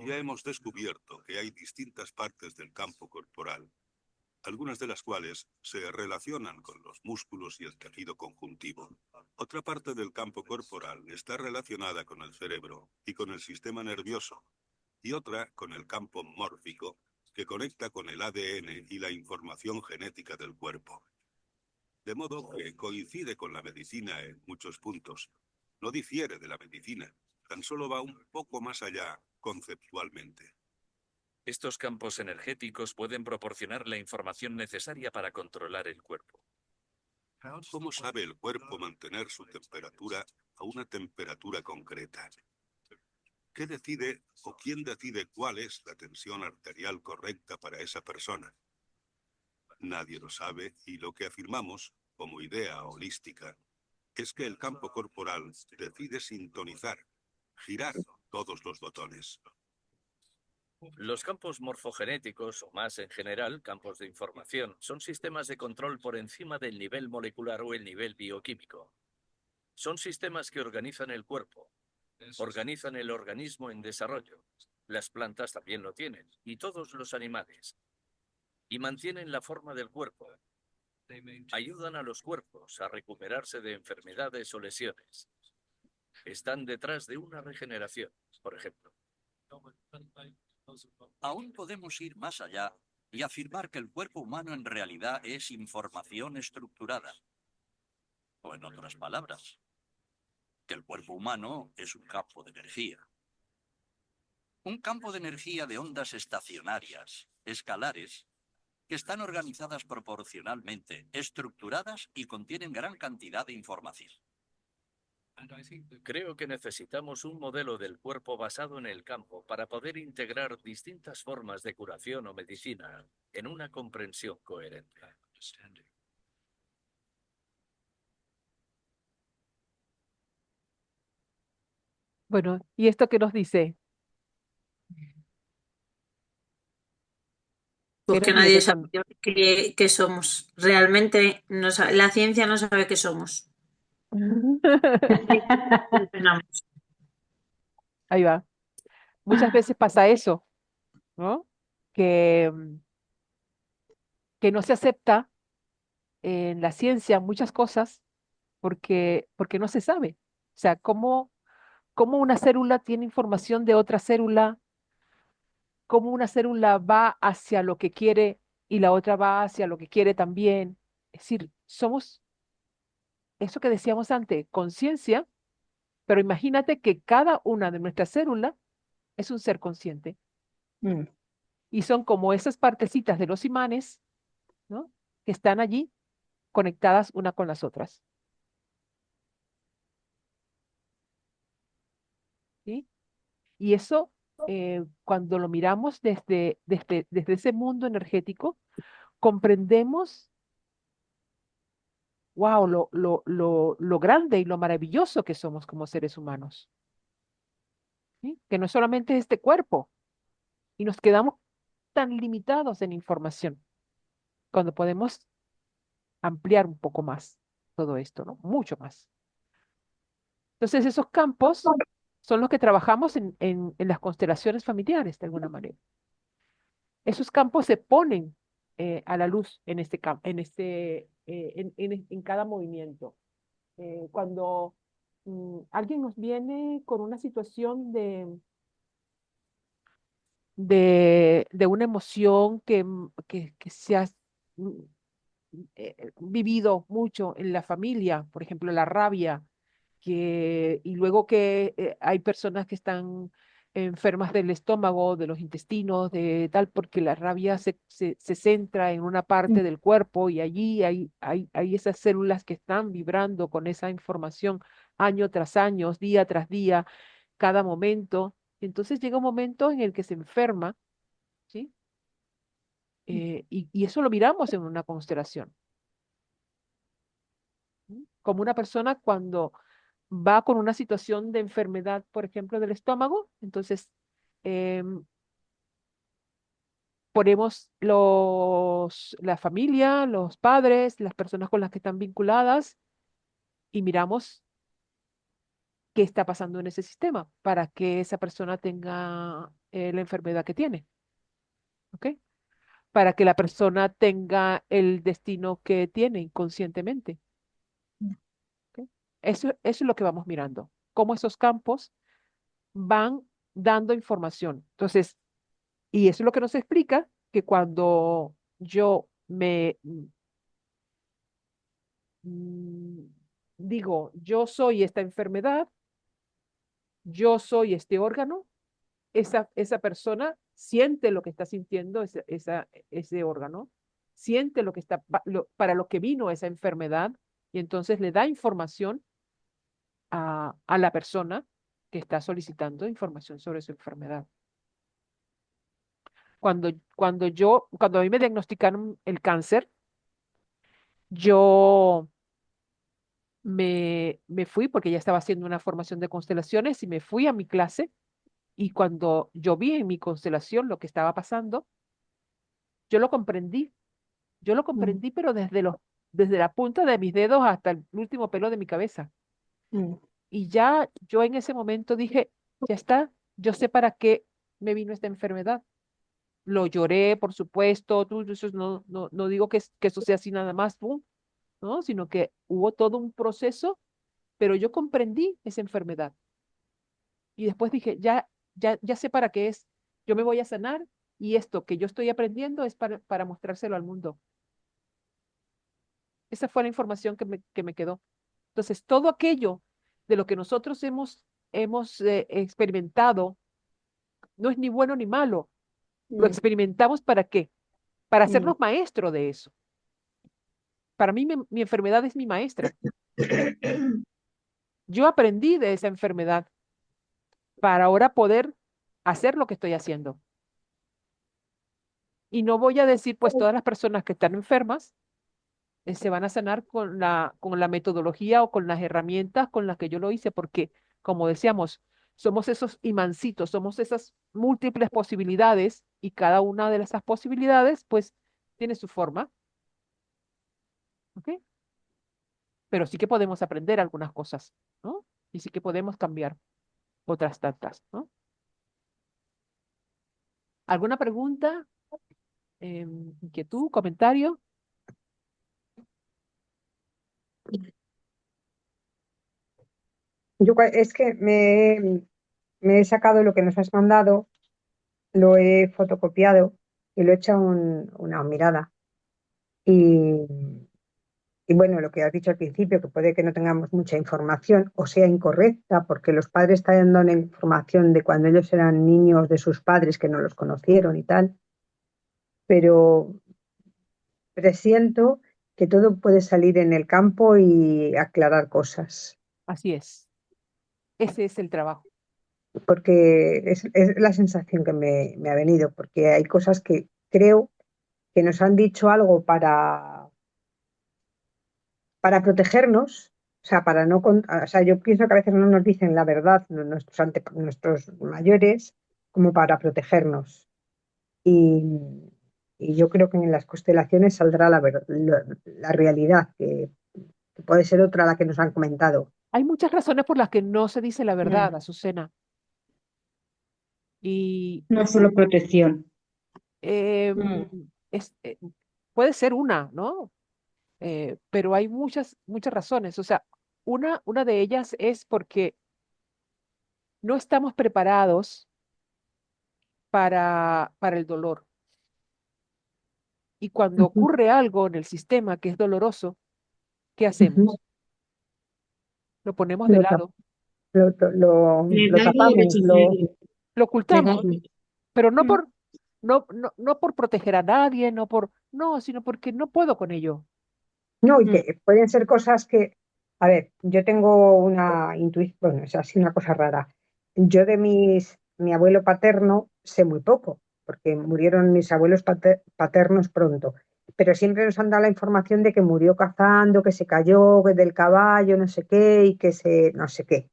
Ya hemos descubierto que hay distintas partes del campo corporal, algunas de las cuales se relacionan con los músculos y el tejido conjuntivo. Otra parte del campo corporal está relacionada con el cerebro y con el sistema nervioso, y otra con el campo mórfico, que conecta con el ADN y la información genética del cuerpo. De modo que coincide con la medicina en muchos puntos. No difiere de la medicina, tan solo va un poco más allá conceptualmente. Estos campos energéticos pueden proporcionar la información necesaria para controlar el cuerpo. ¿Cómo sabe el cuerpo mantener su temperatura a una temperatura concreta? ¿Qué decide o quién decide cuál es la tensión arterial correcta para esa persona? Nadie lo sabe y lo que afirmamos, como idea holística, es que el campo corporal decide sintonizar, girar todos los botones. Los campos morfogenéticos, o más en general, campos de información, son sistemas de control por encima del nivel molecular o el nivel bioquímico. Son sistemas que organizan el cuerpo, organizan el organismo en desarrollo. Las plantas también lo tienen, y todos los animales. Y mantienen la forma del cuerpo. Ayudan a los cuerpos a recuperarse de enfermedades o lesiones. Están detrás de una regeneración, por ejemplo. Aún podemos ir más allá y afirmar que el cuerpo humano en realidad es información estructurada. O en otras palabras, que el cuerpo humano es un campo de energía. Un campo de energía de ondas estacionarias, escalares, que están organizadas proporcionalmente, estructuradas y contienen gran cantidad de información. Creo que necesitamos un modelo del cuerpo basado en el campo para poder integrar distintas formas de curación o medicina en una comprensión coherente. Bueno, ¿y esto qué nos dice? ¿Qué Porque nos nadie dice sabe qué somos. Realmente la ciencia no sabe qué somos. Funcionamos. Ahí va. Muchas veces pasa eso, ¿no? Que, que no se acepta en la ciencia muchas cosas porque no se sabe. O sea, cómo una célula tiene información de otra célula, cómo una célula va hacia lo que quiere y la otra va hacia lo que quiere también. Es decir, somos eso que decíamos antes, conciencia, pero imagínate que cada una de nuestras células es un ser consciente. Mm. Y son como esas partecitas de los imanes, ¿no? Que están allí conectadas una con las otras. ¿Sí? Y eso, cuando lo miramos desde ese mundo energético, comprendemos, wow, lo grande y lo maravilloso que somos como seres humanos. ¿Sí? Que no solamente es este cuerpo, y nos quedamos tan limitados en información, cuando podemos ampliar un poco más todo esto, ¿no? Mucho más. Entonces, esos campos son los que trabajamos en las constelaciones familiares, de alguna manera. Esos campos se ponen a la luz en este campo, en cada movimiento. Cuando alguien nos viene con una situación de una emoción que se ha vivido mucho en la familia, por ejemplo, la rabia, y luego que hay personas que están enfermas del estómago, de los intestinos, de tal, porque la rabia se centra en una parte del cuerpo y allí hay esas células que están vibrando con esa información año tras año, día tras día, cada momento. Entonces llega un momento en el que se enferma, ¿sí? Y eso lo miramos en una constelación. ¿Sí? Como una persona cuando va con una situación de enfermedad, por ejemplo, del estómago, entonces em, ponemos la familia, los padres, las personas con las que están vinculadas y miramos qué está pasando en ese sistema para que esa persona tenga la enfermedad que tiene, ¿ok? Para que la persona tenga el destino que tiene inconscientemente. ¿Ok? Eso es lo que vamos mirando, cómo esos campos van dando información. Entonces, y eso es lo que nos explica que cuando yo mm, digo, yo soy esta enfermedad, yo soy este órgano, esa persona siente lo que está sintiendo ese órgano, siente lo que está, para lo que vino esa enfermedad, y entonces le da información a la persona que está solicitando información sobre su enfermedad. Cuando a mí me diagnosticaron el cáncer, yo me fui porque ya estaba haciendo una formación de constelaciones y me fui a mi clase, y cuando yo vi en mi constelación lo que estaba pasando, yo lo comprendí. Yo lo Mm, comprendí, pero desde la punta de mis dedos hasta el último pelo de mi cabeza. mm, Y ya yo en ese momento dije, ya está, yo sé para qué me vino esta enfermedad. Lo lloré, por supuesto, eso no digo que eso sea así nada más, pum, ¿no? Sino que hubo todo un proceso, pero yo comprendí esa enfermedad. Y después dije, ya sé para qué es, yo me voy a sanar, y esto que yo estoy aprendiendo es para mostrárselo al mundo. Esa fue la información que me quedó. Entonces, todo aquello de lo que nosotros hemos experimentado no es ni bueno ni malo. Lo mm, experimentamos ¿para qué? Para mm. hacernos maestro de eso. Para mí, mi enfermedad es mi maestra. Yo aprendí de esa enfermedad para ahora poder hacer lo que estoy haciendo. Y no voy a decir, pues todas las personas que están enfermas se van a sanar con la metodología o con las herramientas con las que yo lo hice, porque, como decíamos, somos esos imancitos, somos esas múltiples posibilidades, y cada una de esas posibilidades, pues, tiene su forma, ¿ok? Pero sí que podemos aprender algunas cosas, ¿no? Y sí que podemos cambiar otras tantas, ¿no? ¿Alguna pregunta, inquietud, comentario? Es que me he sacado lo que nos has mandado, lo he fotocopiado y lo he hecho una mirada. Y, y bueno, lo que has dicho al principio, que puede que no tengamos mucha información o sea incorrecta, porque los padres están dando una información de cuando ellos eran niños de sus padres que no los conocieron y tal, pero presiento que todo puede salir en el campo y aclarar cosas, Así es. Ese es el trabajo. porque es la sensación que me ha venido, porque hay cosas que creo que nos han dicho algo para protegernos, o sea, para no, o sea, yo pienso que a veces no nos dicen la verdad nuestros mayores como para protegernos. Y, y yo creo que en las constelaciones saldrá la realidad, que puede ser otra la que nos han comentado. Hay muchas razones por las que no se dice la verdad, Mm, Azucena. Y No solo protección. em, mm, es, puede ser una, ¿no? Pero hay muchas razones. O sea, una de ellas es porque no estamos preparados para el dolor. Y cuando Ujú, ocurre algo en el sistema que es doloroso, ¿qué ujú. hacemos? Lo ponemos de Lo, tap- lado, lo Negarlo o tapamos, rechazarlo. lo ocultamos, Negarlo. pero no Mm, por, no por proteger a nadie, no, sino porque no puedo con ello. no, y mm, que pueden ser cosas que, a ver, yo tengo una intuición, bueno, es así una cosa rara. Yo mi abuelo paterno sé muy poco, porque murieron mis abuelos paternos pronto, pero siempre nos han dado la información de que murió cazando, que se cayó que del caballo, no sé qué, y que no sé qué.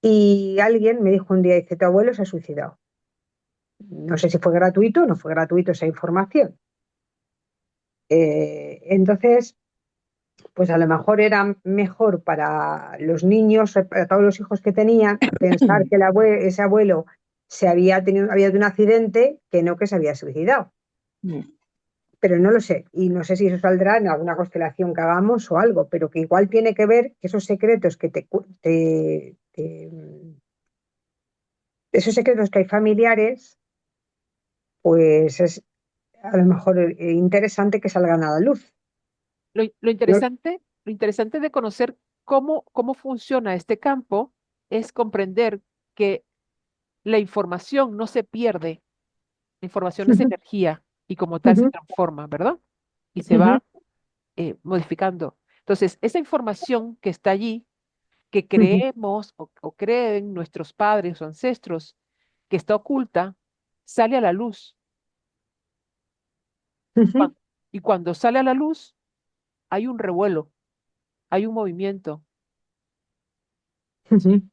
Y alguien me dijo un día, dice, tu abuelo se ha suicidado. No sé si fue gratuito o no fue gratuito esa información. Entonces, pues a lo mejor era mejor para los niños, para todos los hijos que tenían, pensar que ese abuelo había tenido un accidente que no que se había suicidado. mm. Pero no lo sé, y no sé si eso saldrá en alguna constelación que hagamos o algo, pero que igual tiene que ver que esos secretos esos secretos que hay familiares, pues es a lo mejor interesante que salgan a la luz. Lo ¿No? interesante lo interesante de conocer cómo funciona este campo es comprender que la información no se pierde, la información es Ujú, energía y como tal se ujú, transforma, ¿verdad? Y se ujú, va modificando. Entonces, esa información que está allí, que ujú, creemos o creen nuestros padres o ancestros, que está oculta, sale a la luz. ujú, Cuan- Y cuando sale a la luz, hay un revuelo, hay un movimiento, ujú. ¿sí?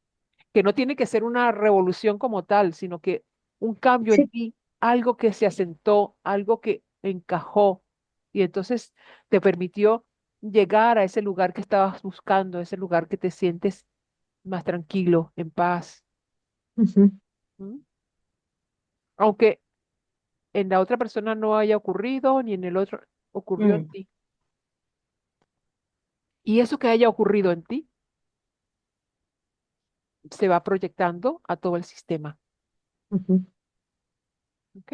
Que no tiene que ser una revolución como tal, sino que un cambio en Sí. ti, algo que se asentó, algo que encajó y entonces te permitió llegar a ese lugar que estabas buscando, ese lugar que te sientes más tranquilo, en paz. Ujú, ¿M? Aunque en la otra persona no haya ocurrido, ni en el otro ocurrió en Mm. ti. Y eso que haya ocurrido en ti se va proyectando a todo el sistema. ujú, ¿Ok?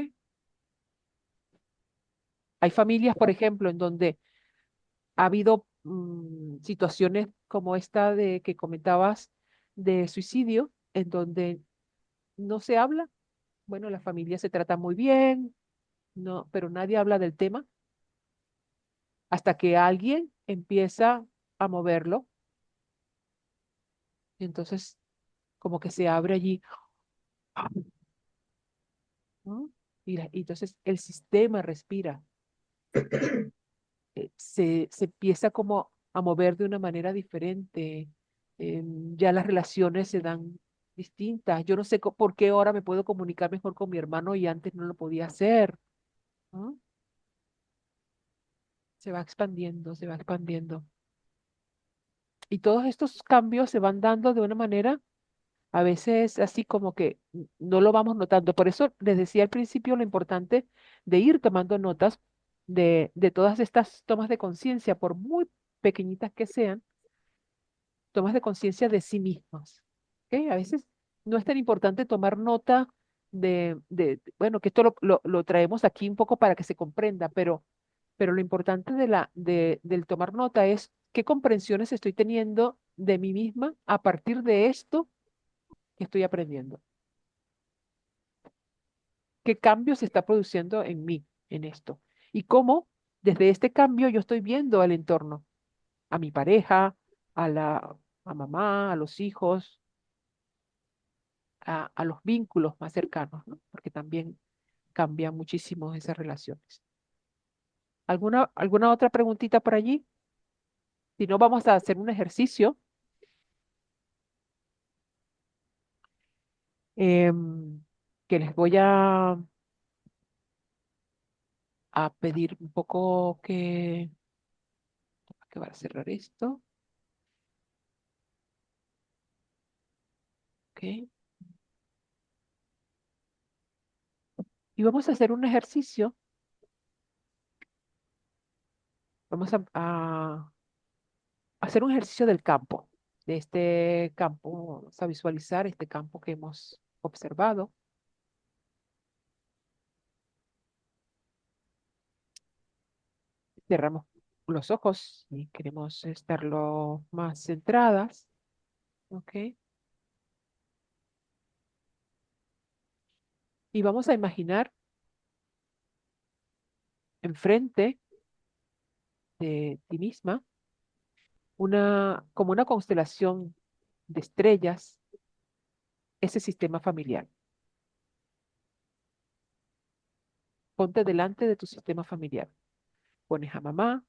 Hay familias, por ejemplo, en donde ha habido situaciones como esta de que comentabas de suicidio, en donde no se habla. Bueno, la familia se trata muy bien, no, pero nadie habla del tema hasta que alguien empieza a moverlo. Y entonces, como que se abre allí, ¿no? Y entonces el sistema respira, se empieza como a mover de una manera diferente. Ya las relaciones se dan distintas. Yo no sé por qué ahora me puedo comunicar mejor con mi hermano y antes no lo podía hacer, ¿no? Se va expandiendo, se va expandiendo. Y todos estos cambios se van dando de una manera a veces así como que no lo vamos notando. Por eso les decía al principio lo importante de ir tomando notas de todas estas tomas de conciencia, por muy pequeñitas que sean, tomas de conciencia de sí mismas. ¿Ok? A veces no es tan importante tomar nota bueno, que esto lo traemos aquí un poco para que se comprenda, pero lo importante del tomar nota es qué comprensiones estoy teniendo de mí misma a partir de esto que estoy aprendiendo. ¿Qué cambio se está produciendo en mí, en esto? Y cómo desde este cambio yo estoy viendo al entorno, a mi pareja, a mamá, a los hijos, a los vínculos más cercanos, ¿no? Porque también cambian muchísimo esas relaciones. ¿Alguna otra preguntita por allí? Si no, vamos a hacer un ejercicio em, que les voy a pedir un poco que va a cerrar esto. ¿Ok? Y vamos a hacer un ejercicio. Vamos a hacer un ejercicio del campo, de este campo, vamos a visualizar este campo que hemos observado. Cerramos los ojos y queremos estarlo más centradas, ¿ok? Y vamos a imaginar enfrente de ti misma como una constelación de estrellas, ese sistema familiar. Ponte delante de tu sistema familiar. Pones a mamá,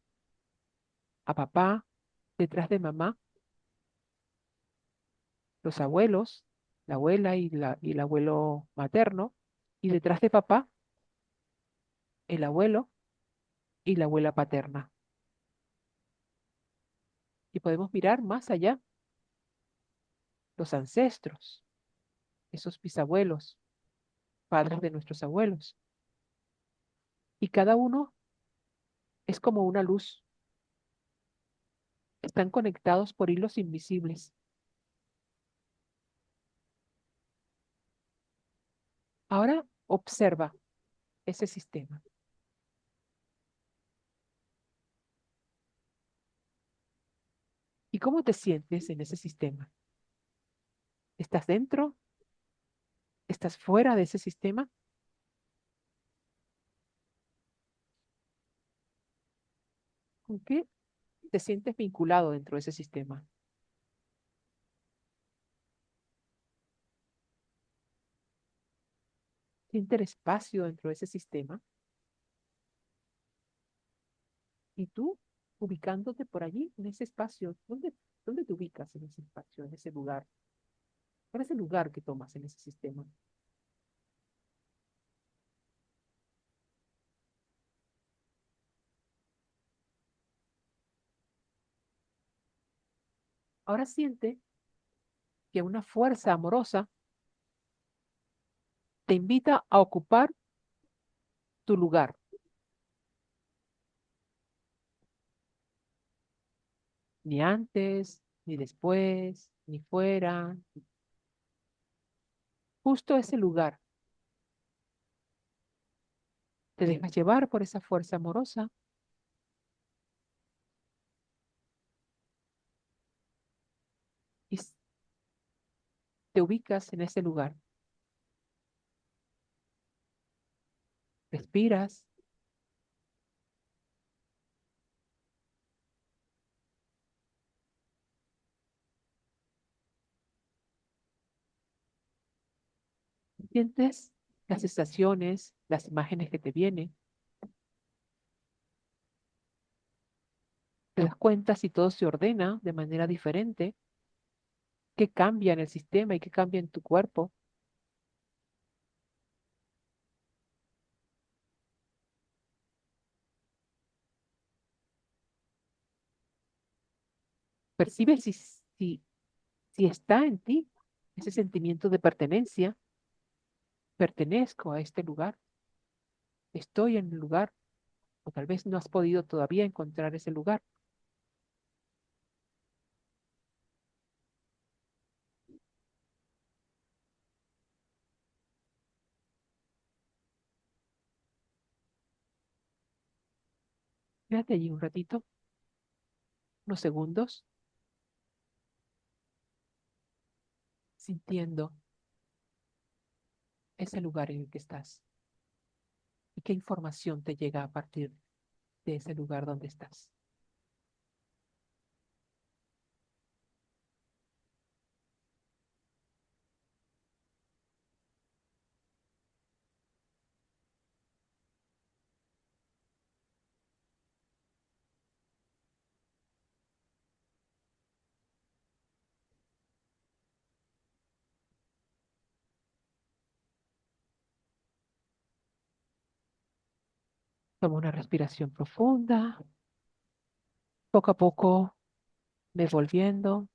a papá, detrás de mamá, los abuelos, la abuela y el abuelo materno, y detrás de papá, el abuelo y la abuela paterna. Y podemos mirar más allá, los ancestros, esos bisabuelos, padres de nuestros abuelos. Y cada uno es como una luz. Están conectados por hilos invisibles. Ahora observa ese sistema. ¿Y cómo te sientes en ese sistema? ¿Estás dentro? ¿Estás fuera de ese sistema? ¿Con qué te sientes vinculado dentro de ese sistema? ¿Sientes espacio dentro de ese sistema? Y tú, ubicándote por allí, en ese espacio, ¿dónde te ubicas en ese espacio, en ese lugar? ¿Cuál es el lugar que tomas en ese sistema? Ahora siente que una fuerza amorosa te invita a ocupar tu lugar. Ni antes, ni después, ni fuera. Justo ese lugar. Te dejas llevar por esa fuerza amorosa y te ubicas en ese lugar. Respiras. Sientes las sensaciones, las imágenes que te vienen. Te das cuenta si todo se ordena de manera diferente, qué cambia en el sistema y qué cambia en tu cuerpo. Percibes si está en ti ese sentimiento de pertenencia. Pertenezco a este lugar. Estoy en el lugar. O tal vez no has podido todavía encontrar ese lugar. Quédate allí un ratito, unos segundos, sintiendo ese lugar en el que estás y qué información te llega a partir de ese lugar donde estás. Toma una respiración profunda, poco a poco ve volviendo.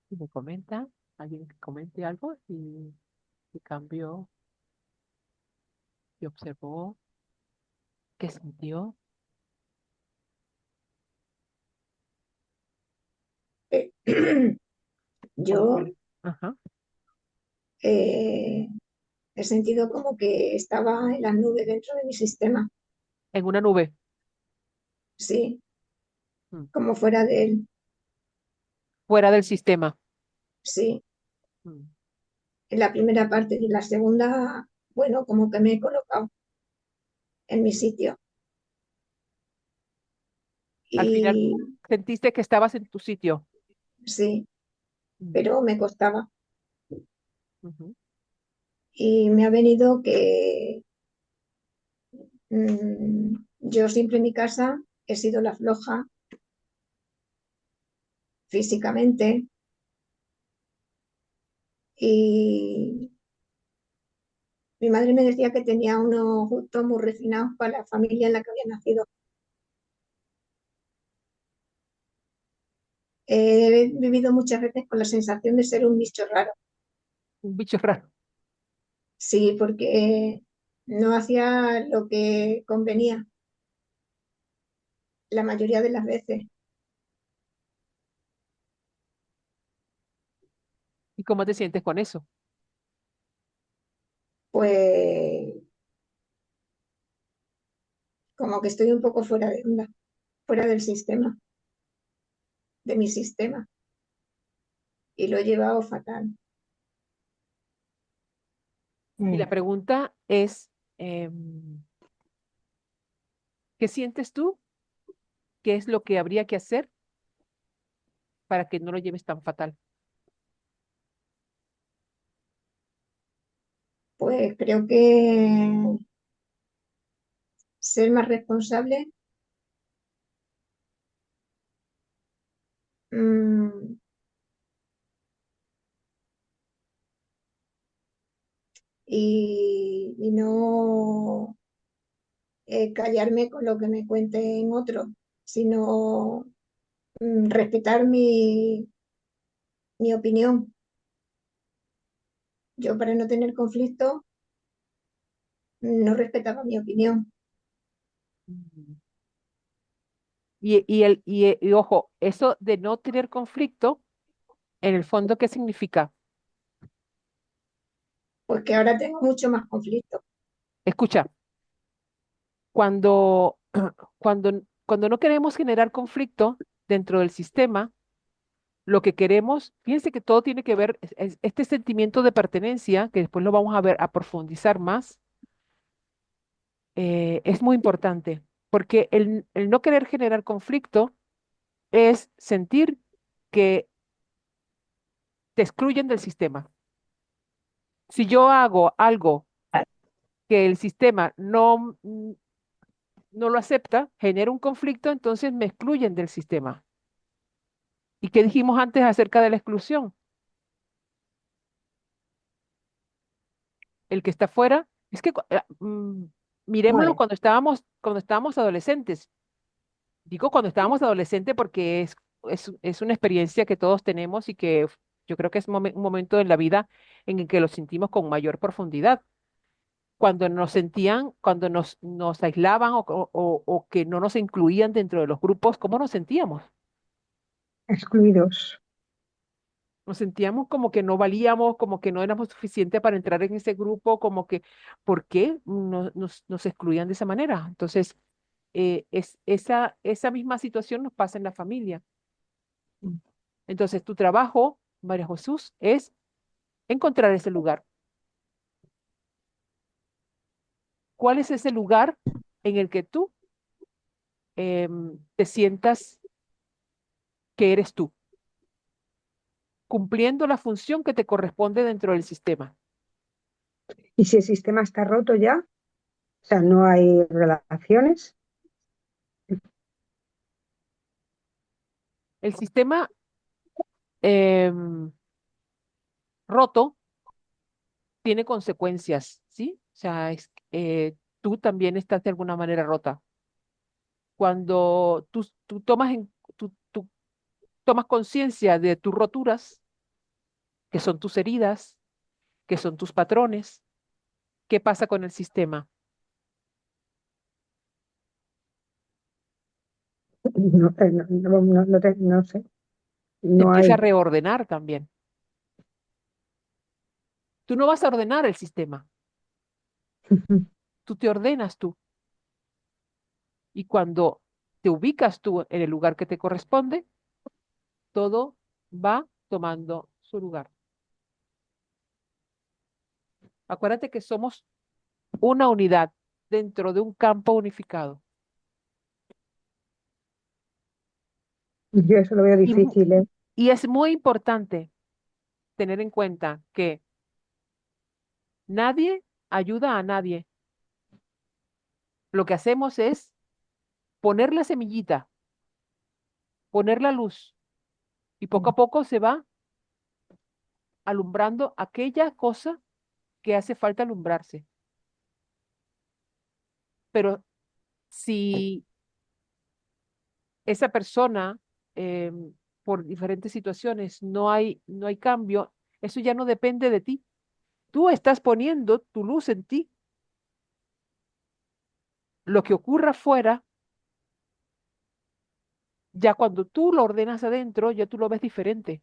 Y me comenta, alguien que comente algo y cambió, y observó, qué sintió. ¿Cómo Yo fue? Ajá. eh, he sentido como que estaba en las nubes dentro de mi sistema, En una nube. sí, Mm. como fuera de él, Fuera del sistema. sí, Mm. en la primera parte y en la segunda, bueno, como que me he colocado en mi sitio Al final y sentiste que estabas en tu sitio. sí, Mm. pero me costaba Ujú. y me ha venido que yo siempre en mi casa he sido la floja físicamente y mi madre me decía que tenía unos gustos muy refinados para la familia en la que había nacido. He vivido muchas veces con la sensación de ser un bicho raro. Un bicho raro. Sí, porque no hacía lo que convenía. la mayoría de las veces. ¿Y cómo te sientes con eso? Pues como que estoy un poco fuera de onda, fuera del sistema, de mi sistema, y lo he llevado fatal. Y la pregunta es, ¿qué sientes tú? ¿Qué es lo que habría que hacer para que no lo lleves tan fatal? Pues creo que ser más responsable, mm, y no callarme con lo que me cuenten otros, sino respetar mi opinión. Yo para no tener conflicto no respetaba mi opinión. Mm. Y ojo, eso de no tener conflicto, en el fondo, ¿qué significa? Pues que ahora tengo mucho más conflicto. Escucha, cuando, cuando no queremos generar conflicto dentro del sistema, lo que queremos, fíjense que todo tiene que ver, este sentimiento de pertenencia, que después lo vamos a ver, a profundizar más, es muy importante, porque el no querer generar conflicto es sentir que te excluyen del sistema. Si yo hago algo que el sistema no lo acepta, genera un conflicto, entonces me excluyen del sistema. ¿Y qué dijimos antes acerca de la exclusión? El que está fuera, es que miremoslo Vale. cuando estábamos adolescentes. Digo cuando estábamos adolescentes porque es una experiencia que todos tenemos y que yo creo que es un momento en la vida en el que lo sentimos con mayor profundidad. Cuando nos sentían, cuando nos aislaban o que no nos incluían dentro de los grupos, ¿cómo nos sentíamos? Excluidos. Nos sentíamos como que no valíamos, como que no éramos suficientes para entrar en ese grupo, como que, ¿por qué nos excluían de esa manera? Entonces, esa misma situación nos pasa en la familia. Entonces, tu trabajo, María Jesús, es encontrar ese lugar. ¿Cuál es ese lugar en el que tú te sientas que eres tú, cumpliendo la función que te corresponde dentro del sistema? ¿Y si el sistema está roto ya? O sea, no hay relaciones. El sistema em, roto tiene consecuencias, ¿sí? O sea, tú también estás de alguna manera rota. Cuando tú tomas conciencia de tus roturas, que son tus heridas, que son tus patrones, ¿qué pasa con el sistema? No, no sé. Se No empieza a hay. reordenar también. Tú no vas a ordenar el sistema, tú te ordenas tú. Y cuando te ubicas tú en el lugar que te corresponde, todo va tomando su lugar. Acuérdate que somos una unidad dentro de un campo unificado. Yo eso lo veo Y, difícil, ¿eh? y es muy importante tener en cuenta que nadie ayuda a nadie. Lo que hacemos es poner la semillita, poner la luz y poco a poco se va alumbrando aquella cosa que hace falta alumbrarse. Pero si esa persona, por diferentes situaciones, no hay cambio, eso ya no depende de ti. Tú estás poniendo tu luz en ti. Lo que ocurra afuera ya cuando tú lo ordenas adentro, ya tú lo ves diferente.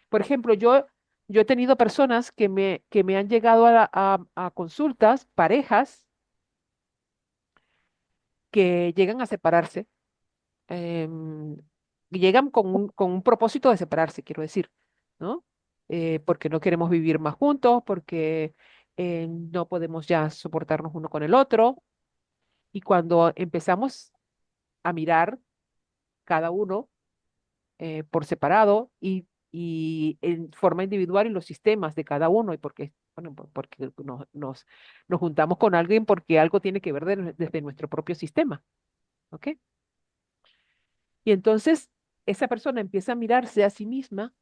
Por ejemplo, yo he tenido personas que me han llegado a consultas, parejas, que llegan a separarse, em, y llegan con un propósito de separarse, quiero decir, ¿no? Porque no queremos vivir más juntos, porque no podemos ya soportarnos uno con el otro. Y cuando empezamos a mirar cada uno por separado y en forma individual y los sistemas de cada uno, y porque, bueno, porque nos juntamos con alguien porque algo tiene que ver desde nuestro propio sistema, ¿ok? Y entonces esa persona empieza a mirarse a sí misma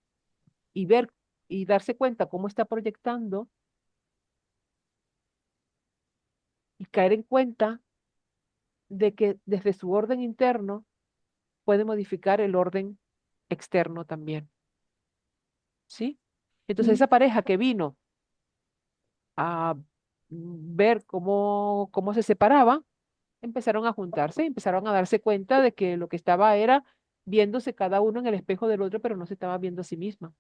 y ver y darse cuenta cómo está proyectando y caer en cuenta de que desde su orden interno puede modificar el orden externo también, ¿sí? Entonces esa pareja que vino a ver cómo se separaba, empezaron a juntarse, y empezaron a darse cuenta de que lo que estaba era viéndose cada uno en el espejo del otro, pero no se estaba viendo a sí misma.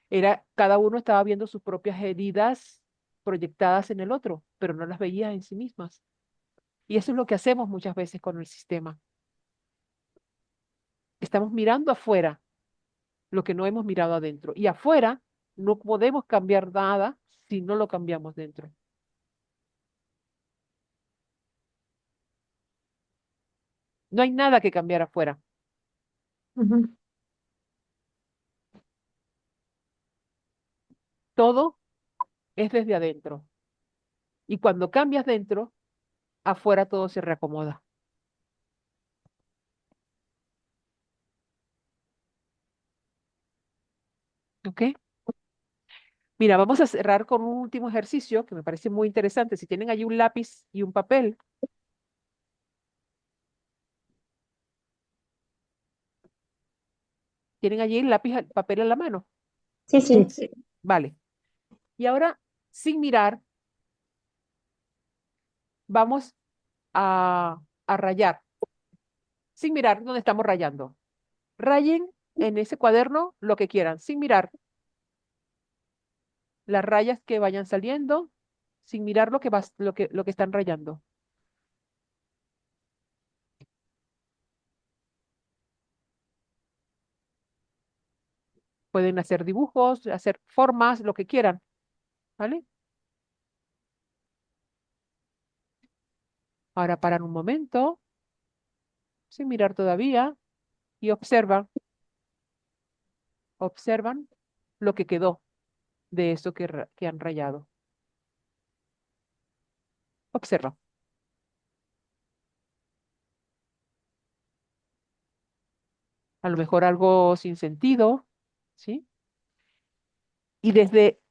Era, cada uno estaba viendo sus propias heridas proyectadas en el otro, pero no las veía en sí mismas. Y eso es lo que hacemos muchas veces con el sistema. Estamos mirando afuera lo que no hemos mirado adentro. Y afuera no podemos cambiar nada si no lo cambiamos dentro. No hay nada que cambiar afuera. Ujú. Todo es desde adentro. Y cuando cambias dentro, afuera todo se reacomoda. ¿Ok? Mira, vamos a cerrar con un último ejercicio que me parece muy interesante. Si tienen allí un lápiz y un papel, tienen allí el lápiz, el papel en la mano. Sí, Sí. sí. Vale. Y ahora, sin mirar, vamos a rayar. Sin mirar dónde estamos rayando. Rayen en ese cuaderno lo que quieran, sin mirar las rayas que vayan saliendo, sin mirar lo que están rayando. Pueden hacer dibujos, hacer formas, lo que quieran, ¿vale? Ahora paran un momento, sin mirar todavía, y observan lo que quedó de eso que han rayado. Observa. A lo mejor algo sin sentido, ¿sí? Y desde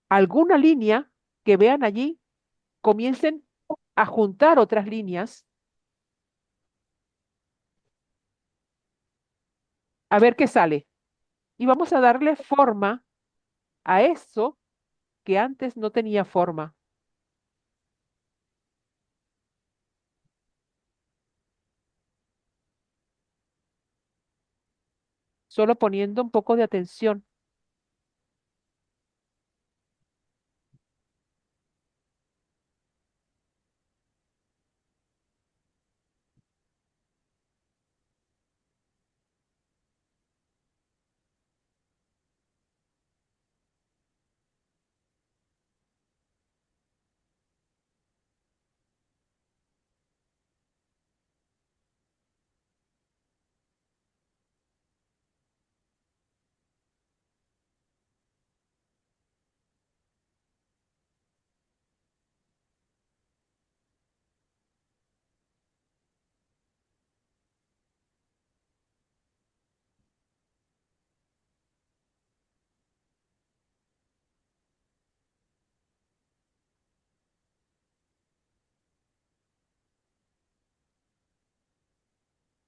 alguna línea que vean allí, comiencen a juntar otras líneas, a ver qué sale. Y vamos a darle forma a eso que antes no tenía forma, solo poniendo un poco de atención.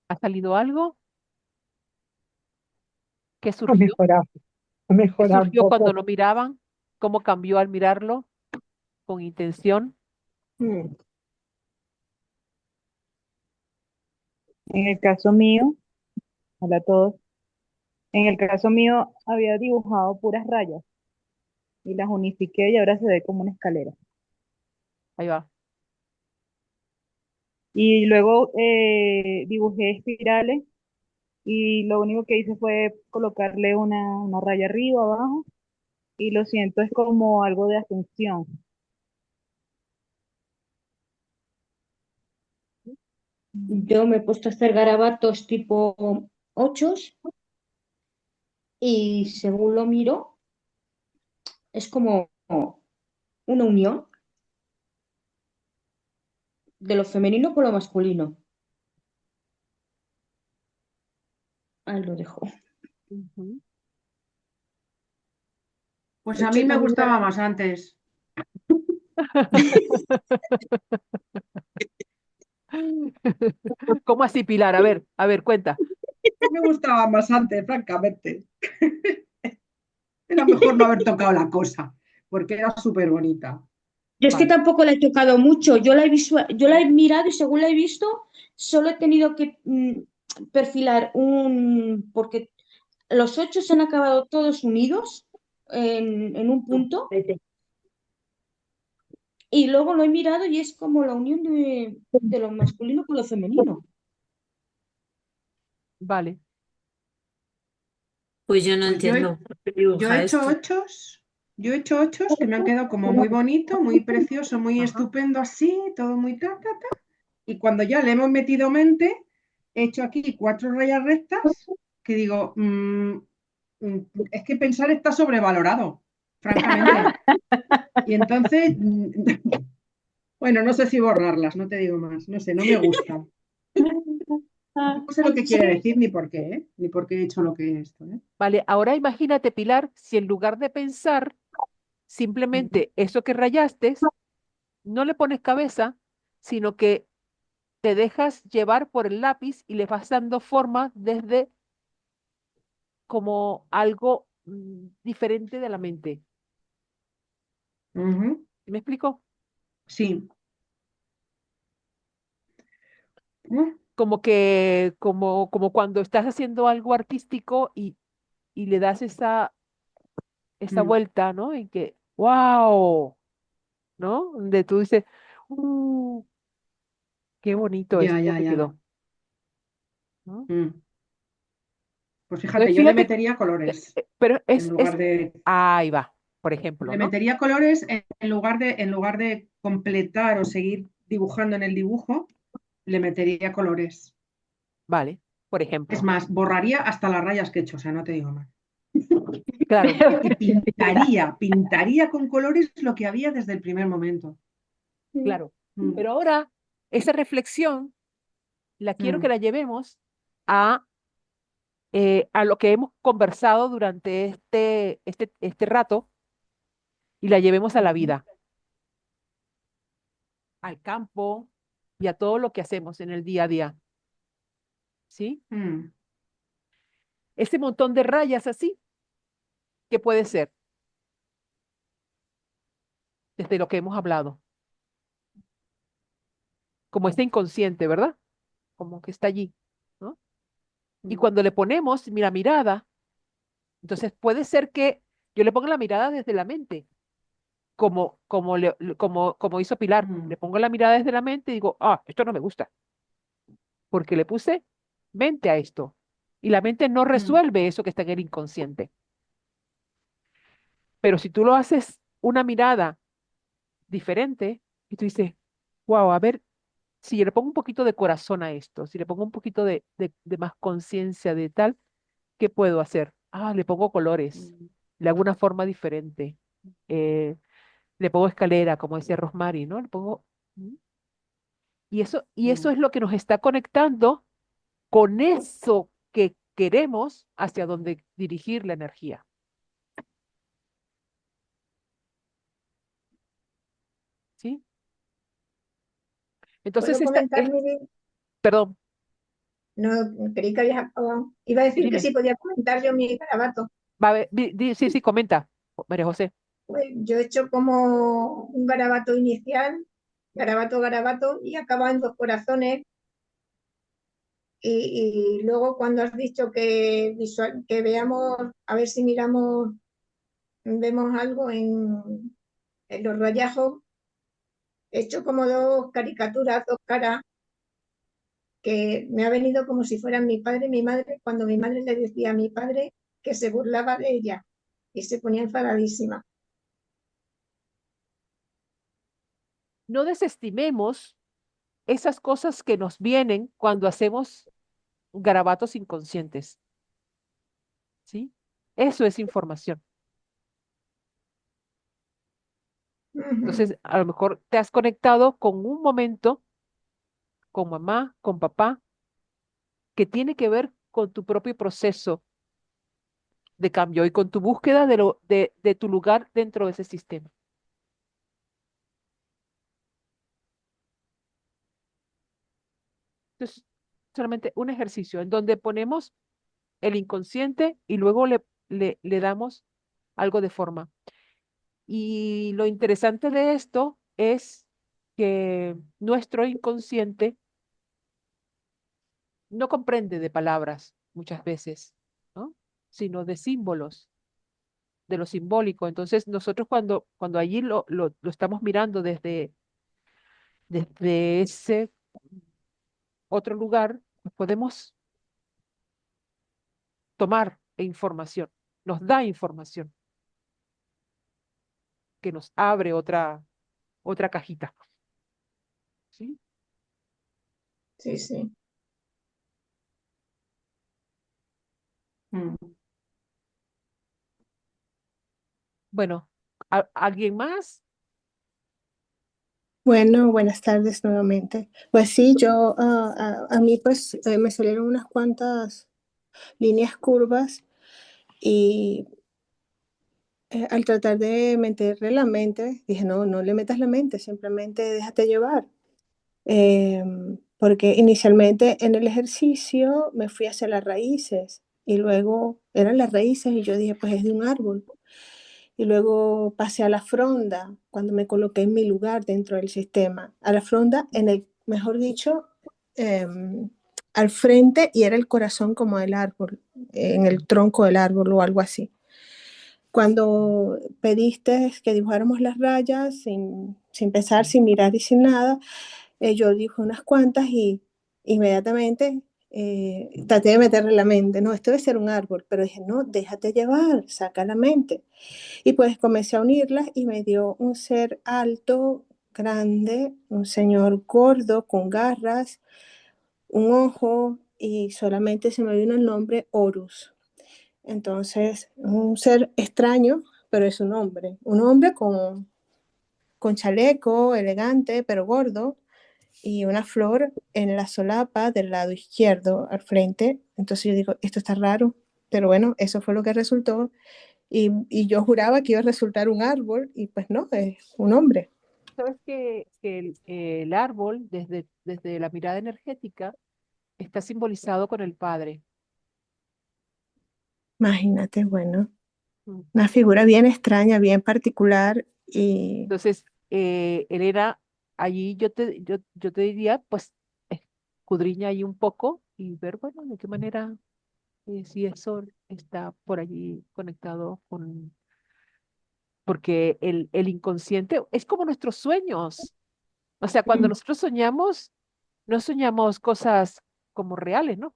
¿Ha salido algo? ¿Qué Ha surgió? mejorado, ha ¿Qué mejorado un surgió cuando poco. no miraban? ¿Cómo cambió al mirarlo con intención? Mm. En el caso mío, hola a todos, en el caso mío había dibujado puras rayas y las unifiqué y ahora se ve como una escalera. Ahí va. Y luego dibujé espirales y lo único que hice fue colocarle una raya arriba, abajo y lo siento, es como algo de ascensión. Yo me he puesto a hacer garabatos tipo ochos y según lo miro es como una unión de lo femenino con lo masculino. Ahí lo dejo. Ujú. Pues De a hecho, mí me también gustaba más antes. ¿Cómo así, Pilar? A ver, cuenta. Me gustaba más antes, francamente. Era mejor no haber tocado la cosa, porque era súper bonita. Yo es que Vale, tampoco la he tocado mucho, yo la he mirado y según la he visto, solo he tenido que perfilar porque los ocho se han acabado todos unidos en un punto y luego lo he mirado y es como la unión de lo masculino con lo femenino. vale. Pues yo no Pues entiendo por qué yo he dibuja hecho esto. ochos, yo he hecho ochos que me han quedado como muy bonito, muy precioso, muy Ajá. estupendo así, todo muy ta. Y cuando ya le hemos metido mente, he hecho aquí 4 rayas rectas que digo, es que pensar está sobrevalorado, francamente. Y entonces, bueno, no sé si borrarlas, no te digo más, no sé, no me gustan. No sé lo que quiere decir ni por qué, ¿eh? Ni por qué he hecho lo que he hecho, ¿eh? Vale, ahora imagínate, Pilar, si en lugar de pensar simplemente eso que rayaste, no le pones cabeza, sino que te dejas llevar por el lápiz y le vas dando forma desde como algo diferente de la mente. Ujú, ¿Me explico? sí. Mm, Como cuando estás haciendo algo artístico y le das esa mm. vuelta, ¿no? En que, wow, ¿no? Donde tú dices, uh, qué bonito Ya, esto ya, me ya. quedó, ¿no? Mm. Pues Entonces, fíjate, yo le fíjate, metería colores pero en lugar de ahí va, por ejemplo, le ¿no? metería colores en lugar de completar o seguir dibujando en el dibujo, le metería colores. Vale, por Es ejemplo, más, borraría hasta las rayas que he hecho, o sea, no te digo más. claro, Y pintaría con colores lo que había desde el primer momento. claro. Mm, Pero ahora, esa reflexión la quiero que mm, la llevemos a, a lo que hemos conversado durante este rato y la llevemos a la ujú, vida, al campo y a todo lo que hacemos en el día a día, ¿sí? mm. Ese montón de rayas así, ¿qué puede ser? Desde lo que hemos hablado, como este inconsciente, ¿verdad? Como que está allí, ¿no? Y Mm, cuando le ponemos la mirada, entonces puede ser que yo le ponga la mirada desde la mente, como hizo Pilar. mm, Le pongo la mirada desde la mente y digo, ah, esto no me gusta, porque le puse mente a esto. Y la mente no mm, resuelve eso que está en el inconsciente. Pero si tú lo haces una mirada diferente y tú dices, wow, a ver, si yo le pongo un poquito de corazón a esto, si le pongo un poquito de más conciencia de tal, ¿qué puedo hacer? Ah, le pongo colores, mm, le hago una forma diferente, le pongo escalera, como decía Rosmary, ¿no? Le pongo... ¿Mm? Y eso mm. es lo que nos está conectando con eso que queremos hacia donde dirigir la energía, ¿sí? Entonces, ¿Puedo comentar, Miri? perdón, No, creí que habías acabado. Iba a decir que dime, sí podía comentar yo mi garabato. va a ver, sí, sí, comenta, María José. Pues yo he hecho como un garabato inicial, garabato, garabato, y acaba en dos corazones Y luego cuando has dicho que veamos, a ver si vemos algo en los rayajos, he hecho como dos caricaturas, dos caras, que me ha venido como si fueran mi padre y mi madre, cuando mi madre le decía a mi padre que se burlaba de ella y se ponía enfadadísima. No desestimemos esas cosas que nos vienen cuando hacemos garabatos inconscientes, ¿sí? Eso es información. Entonces, a lo mejor te has conectado con un momento, con mamá, con papá, que tiene que ver con tu propio proceso de cambio y con tu búsqueda de tu lugar dentro de ese sistema. Entonces, solamente un ejercicio en donde ponemos el inconsciente y luego le damos algo de forma. Y lo interesante de esto es que nuestro inconsciente no comprende de palabras muchas veces, ¿no? Sino de símbolos, de lo simbólico. Entonces, nosotros cuando allí lo estamos mirando desde ese otro lugar, pues podemos tomar información, nos da información que nos abre otra cajita. ¿Sí? Sí, sí. Bueno, ¿alguien más? Bueno, buenas tardes nuevamente. Pues sí, a mí pues me salieron unas cuantas líneas curvas y al tratar de meterle la mente, dije, no, no le metas la mente, simplemente déjate llevar. Porque inicialmente en el ejercicio me fui hacia las raíces y luego eran las raíces y yo dije, pues es de un árbol. Y luego pasé a la fronda cuando me coloqué en mi lugar dentro del sistema. A la fronda, mejor dicho, al frente y era el corazón como del árbol, en el tronco del árbol o algo así. Cuando pediste que dibujáramos las rayas sin pensar, sin mirar y sin nada, yo dije unas cuantas y inmediatamente traté de meterle la mente, no, esto debe ser un árbol, pero dije, no, déjate llevar, saca la mente. Y pues comencé a unirlas y me dio un ser alto, grande, un señor gordo con garras, un ojo y solamente se me vino el nombre Horus. Entonces, un ser extraño, pero es un hombre con chaleco, elegante, pero gordo, y una flor en la solapa del lado izquierdo al frente. Entonces yo digo, esto está raro, pero bueno, eso fue lo que resultó. Y yo juraba que iba a resultar un árbol y pues no, es un hombre. Sabes que el árbol, desde la mirada energética, está simbolizado con el padre. Imagínate, bueno, Mm. una figura bien extraña, bien particular y Entonces, Elena, allí yo te diría, pues, escudriña ahí un poco y ver, bueno, de qué manera, si eso está por allí conectado porque el inconsciente es como nuestros sueños. O sea, cuando nosotros soñamos, no soñamos cosas como reales, ¿no?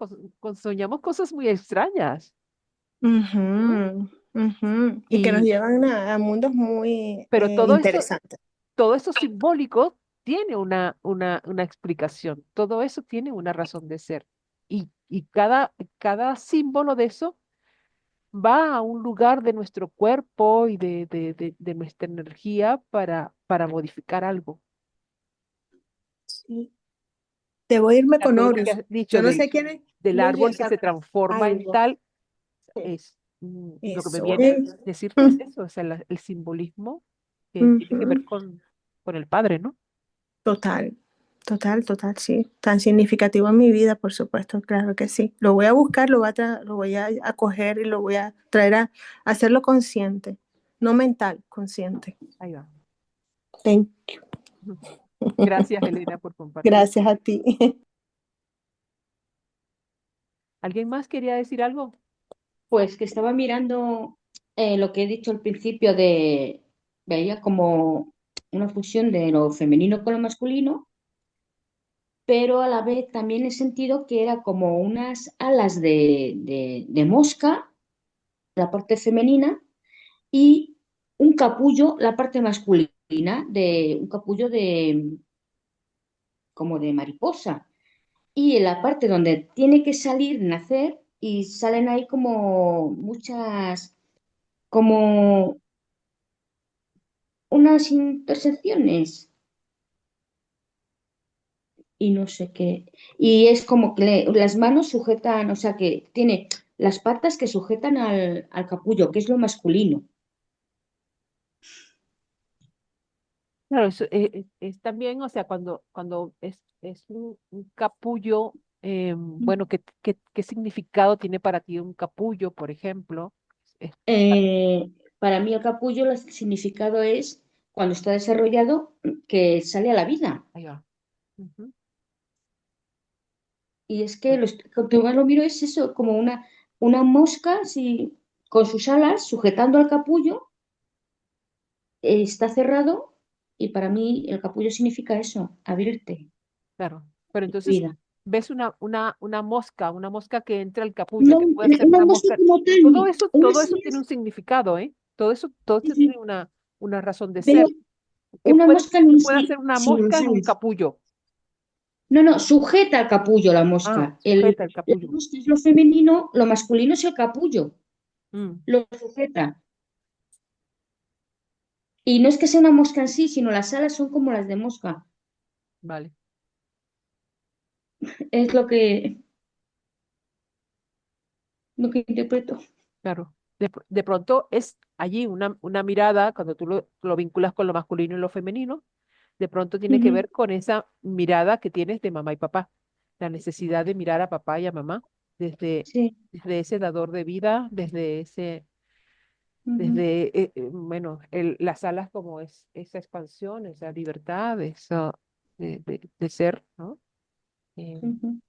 Soñamos cosas muy extrañas, ¿no? ujú, ujú, y que nos Y, llevan a mundos muy pero interesantes. todo eso simbólico tiene una explicación, todo eso tiene una razón de ser. Y cada símbolo de eso va a un lugar de nuestro cuerpo y de nuestra energía para modificar algo. Sí. Debo irme Sea, con todo lo que Horus. has dicho Yo no sé quién del fluye, árbol que se saca transforma en algo. tal, Sí. lo que me Eso viene a es. decirte es eso, o sea, el simbolismo que tiene que ver Ujú. con el padre, ¿no? Total, total, sí. Tan significativo en mi vida, por supuesto, claro que sí. Lo voy a buscar, lo voy a coger y lo voy a traer a hacerlo consciente, no mental, consciente. Ahí va. Thank you. Gracias, Elena, por compartir. Gracias a ti. ¿Alguien más quería decir algo? Pues que estaba mirando lo que he dicho al principio veía como una fusión de lo femenino con lo masculino, pero a la vez también he sentido que era como unas alas de mosca, la parte femenina, y un capullo, la parte masculina, de un capullo como de mariposa. Y en la parte donde tiene que salir, nacer, y salen ahí como muchas, como unas intersecciones y no sé qué. Y es como que las manos sujetan, o sea, que tiene las patas que sujetan al capullo, que es lo masculino. Claro, es también, o sea, cuando es un capullo, bueno, ¿qué significado tiene para ti un capullo, por ejemplo? Es- Para mí el capullo, el significado es cuando está desarrollado que sale a la vida. ahí va. Ujú. Y es que cuanto más lo miro es eso, como una mosca así, con sus alas sujetando al capullo, está cerrado y para mí el capullo significa eso, abrirte, Claro, pero entonces vida. ves una mosca que entra al capullo, No, que puede ser una una mosca mosca. como tal, Todo unas eso tiene un alas, significado, ¿eh? Todo sí, eso tiene sí, una razón de pero ser. una mosca Que en puede sí, hacer una sino mosca las en un alas. capullo? No, no, sujeta al capullo la Ah, mosca. sujeta el La capullo. mosca es lo femenino, lo masculino es el capullo, Mm, lo sujeta. Y no es que sea una mosca en sí, sino las alas son como las de mosca. vale, Es lo que interpreto. claro. De pronto es allí una mirada, cuando tú lo vinculas con lo masculino y lo femenino, de pronto tiene que Ujú, ver con esa mirada que tienes de mamá y papá, la necesidad de mirar a papá y a mamá sí. desde ese dador de vida, Ujú, bueno, las alas como es esa expansión, esa libertad, eso de ser, ¿no? Eh, ujú,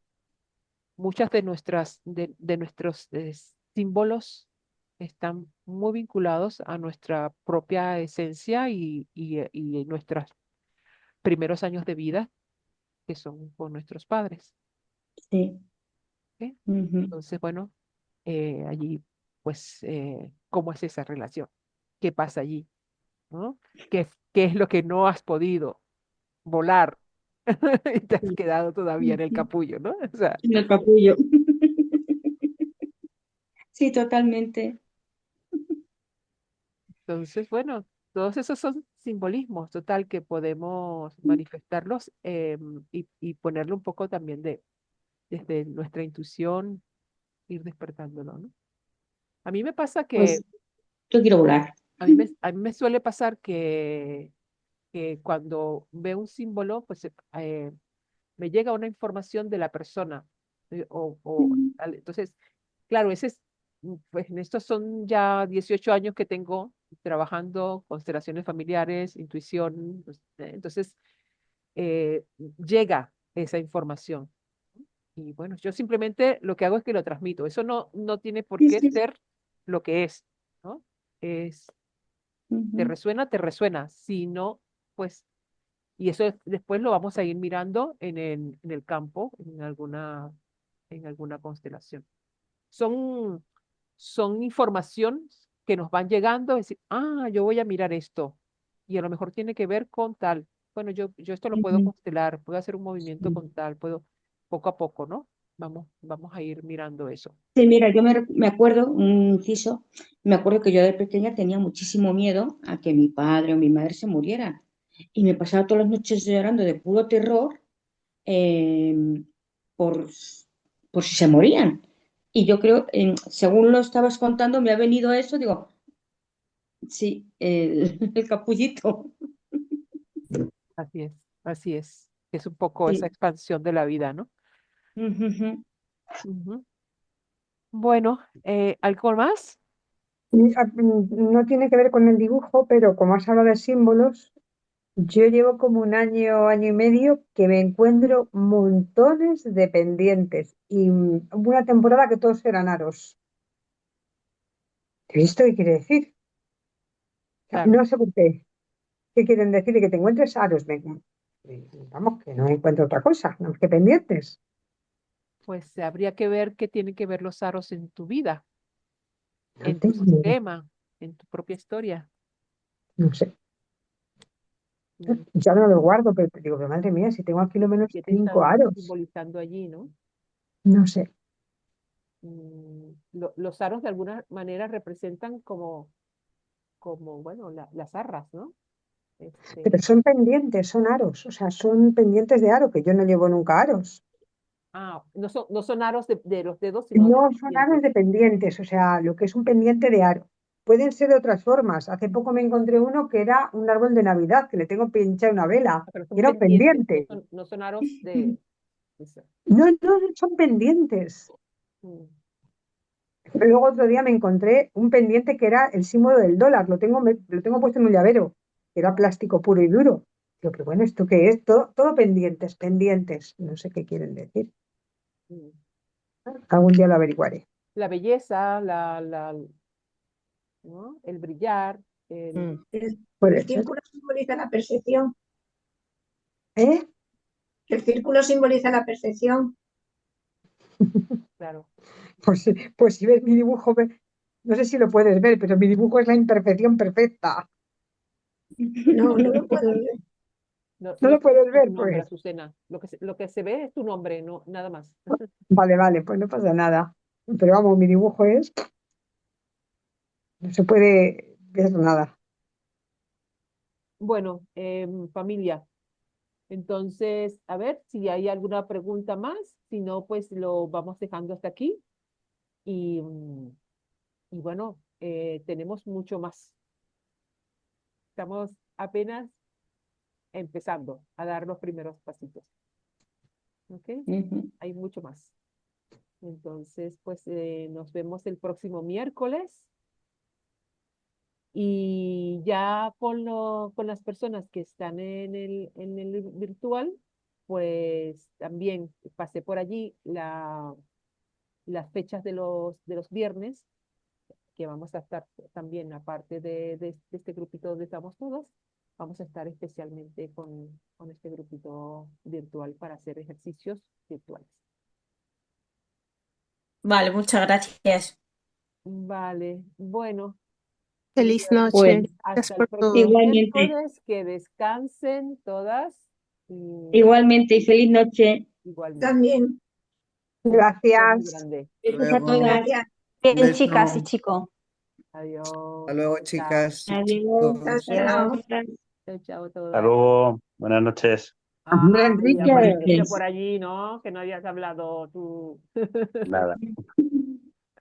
muchas de nuestros símbolos están muy vinculados a nuestra propia esencia y nuestros primeros años de vida, que son con nuestros padres. sí. ¿Ok? Ujú. Entonces, bueno, allí, pues, ¿cómo es esa relación? ¿Qué pasa allí? ¿No? ¿Qué es lo que no has podido volar y te has Sí. quedado todavía en el Ujú. capullo, ¿no? O sea, En el capullo. Sí, totalmente. entonces, bueno, todos esos son simbolismos, total, que podemos manifestarlos y ponerle un poco también desde nuestra intuición, ir despertándolo, ¿no? A mí me pasa que, Pues yo quiero volar. a mí me suele pasar que cuando veo un símbolo, pues me llega una información de la persona. Ujú, Entonces, claro, pues en estos son ya 18 años que tengo trabajando constelaciones familiares, intuición, pues, entonces llega esa información. Y bueno, yo simplemente lo que hago es que lo transmito. Eso no tiene por sí, qué sí. ser lo que es, ¿no? Es, Ujú, te resuena. Si no, pues y eso después lo vamos a ir mirando en el campo, en alguna constelación. Son, son información que nos van llegando, es decir, yo voy a mirar esto. Y a lo mejor tiene que ver con tal. Bueno, yo esto lo puedo ujú. constelar, puedo hacer un movimiento con tal, puedo poco a poco, ¿no? Vamos a ir mirando eso. Sí, mira, yo me acuerdo, un inciso, me acuerdo que yo de pequeña tenía muchísimo miedo a que mi padre o mi madre se murieran. Y me pasaba todas las noches llorando de puro terror eh, por, por si se morían. Y yo creo, según lo estabas contando, me ha venido eso, digo, sí, el capullito. Así es, así es. Es un poco esa Sí. expansión de la vida, ¿no? Ujú. Ujú. Bueno, ¿algo más? No tiene que ver con el dibujo, pero como has hablado de símbolos, Yo llevo como un año, año y medio que me encuentro montones de pendientes y hubo una temporada que todos eran aros. ¿Esto qué quiere decir? Claro, No sé por qué. ¿Qué quieren decir? De que te encuentres aros. Vamos, que no encuentro otra cosa, no más que pendientes. pues habría que ver qué tienen que ver los aros en tu vida, No en tu tengo ni idea, sistema, en tu propia historia. no sé. Mm, Ya no lo guardo, pero te digo, pero madre mía, si tengo aquí lo menos ¿Qué te 5 están aros, simbolizando allí, no? no sé. Los aros de alguna manera representan bueno, las arras, ¿no? Pero son pendientes, son aros, o sea, son pendientes de aro, que yo no llevo nunca aros. No son aros de los dedos, sino de No son aros pendientes. de pendientes, o sea, lo que es un pendiente de aro. Pueden ser de otras formas. Hace poco me encontré uno que era un árbol de Navidad, que le tengo pinchada una vela, Pero y son era un pendientes, pendiente. no son aros de... eso. No, no, no, son pendientes. Mm, Pero luego otro día me encontré un pendiente que era el símbolo del dólar, lo tengo puesto en un llavero, que era plástico puro y duro. Digo, pero bueno, ¿esto qué es? Todo pendientes, pendientes. No sé qué quieren decir. mm. Algún día lo averiguaré. La belleza, ¿no? El brillar, El, Puede el ser. círculo simboliza la percepción. ¿Eh? El círculo simboliza la percepción. claro. Pues si ves mi dibujo, no sé si lo puedes ver, pero mi dibujo es la imperfección perfecta. No, no lo puedo ver. No, ¿No no lo se ve puedes tu ver? nombre, Pues Azucena. Lo que se ve es tu nombre, no, nada más. vale, vale, pues no pasa nada. Pero vamos, mi dibujo es, no se puede ver nada. Bueno, familia, entonces, a ver si hay alguna pregunta más. Si no, pues lo vamos dejando hasta aquí. Y bueno, tenemos mucho más. Estamos apenas empezando a dar los primeros pasitos. ¿Ok? Ujú. Hay mucho más. Entonces, pues nos vemos el próximo miércoles. Y ya con las personas que están en el virtual, pues también pasé por allí las fechas de los viernes, que vamos a estar también, aparte de este grupito donde estamos todos, vamos a estar especialmente con este grupito virtual para hacer ejercicios virtuales. Vale, muchas gracias. Vale, bueno, Feliz pues noche. Bueno, Gracias hasta el por próximo todo. igualmente, miércoles, que descansen todas y igualmente y feliz noche. igualmente. También. Un beso muy Gracias. grande. Besos a Luego, todas. Gracias. un Bien, chicas y beso. chicos. Hasta Adiós. luego, Chao. chicas y Adiós. chicos. Gracias. Chao, chao, Hasta todas. luego. Buenas noches. Hombre, Ay, Enrique. Buenas apareciste noches. por allí, ¿no? Que no habías hablado tú. Nada.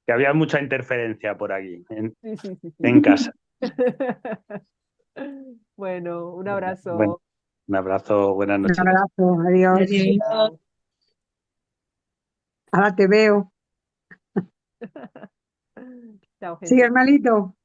Que había mucha interferencia por aquí, Sí, sí, sí, sí. en casa. Bueno, un Bueno, abrazo. un abrazo. Buenas Un noches. abrazo, adiós. Adiós. Chao. Ahora te veo. Chao, ¿Sigues gente. malito?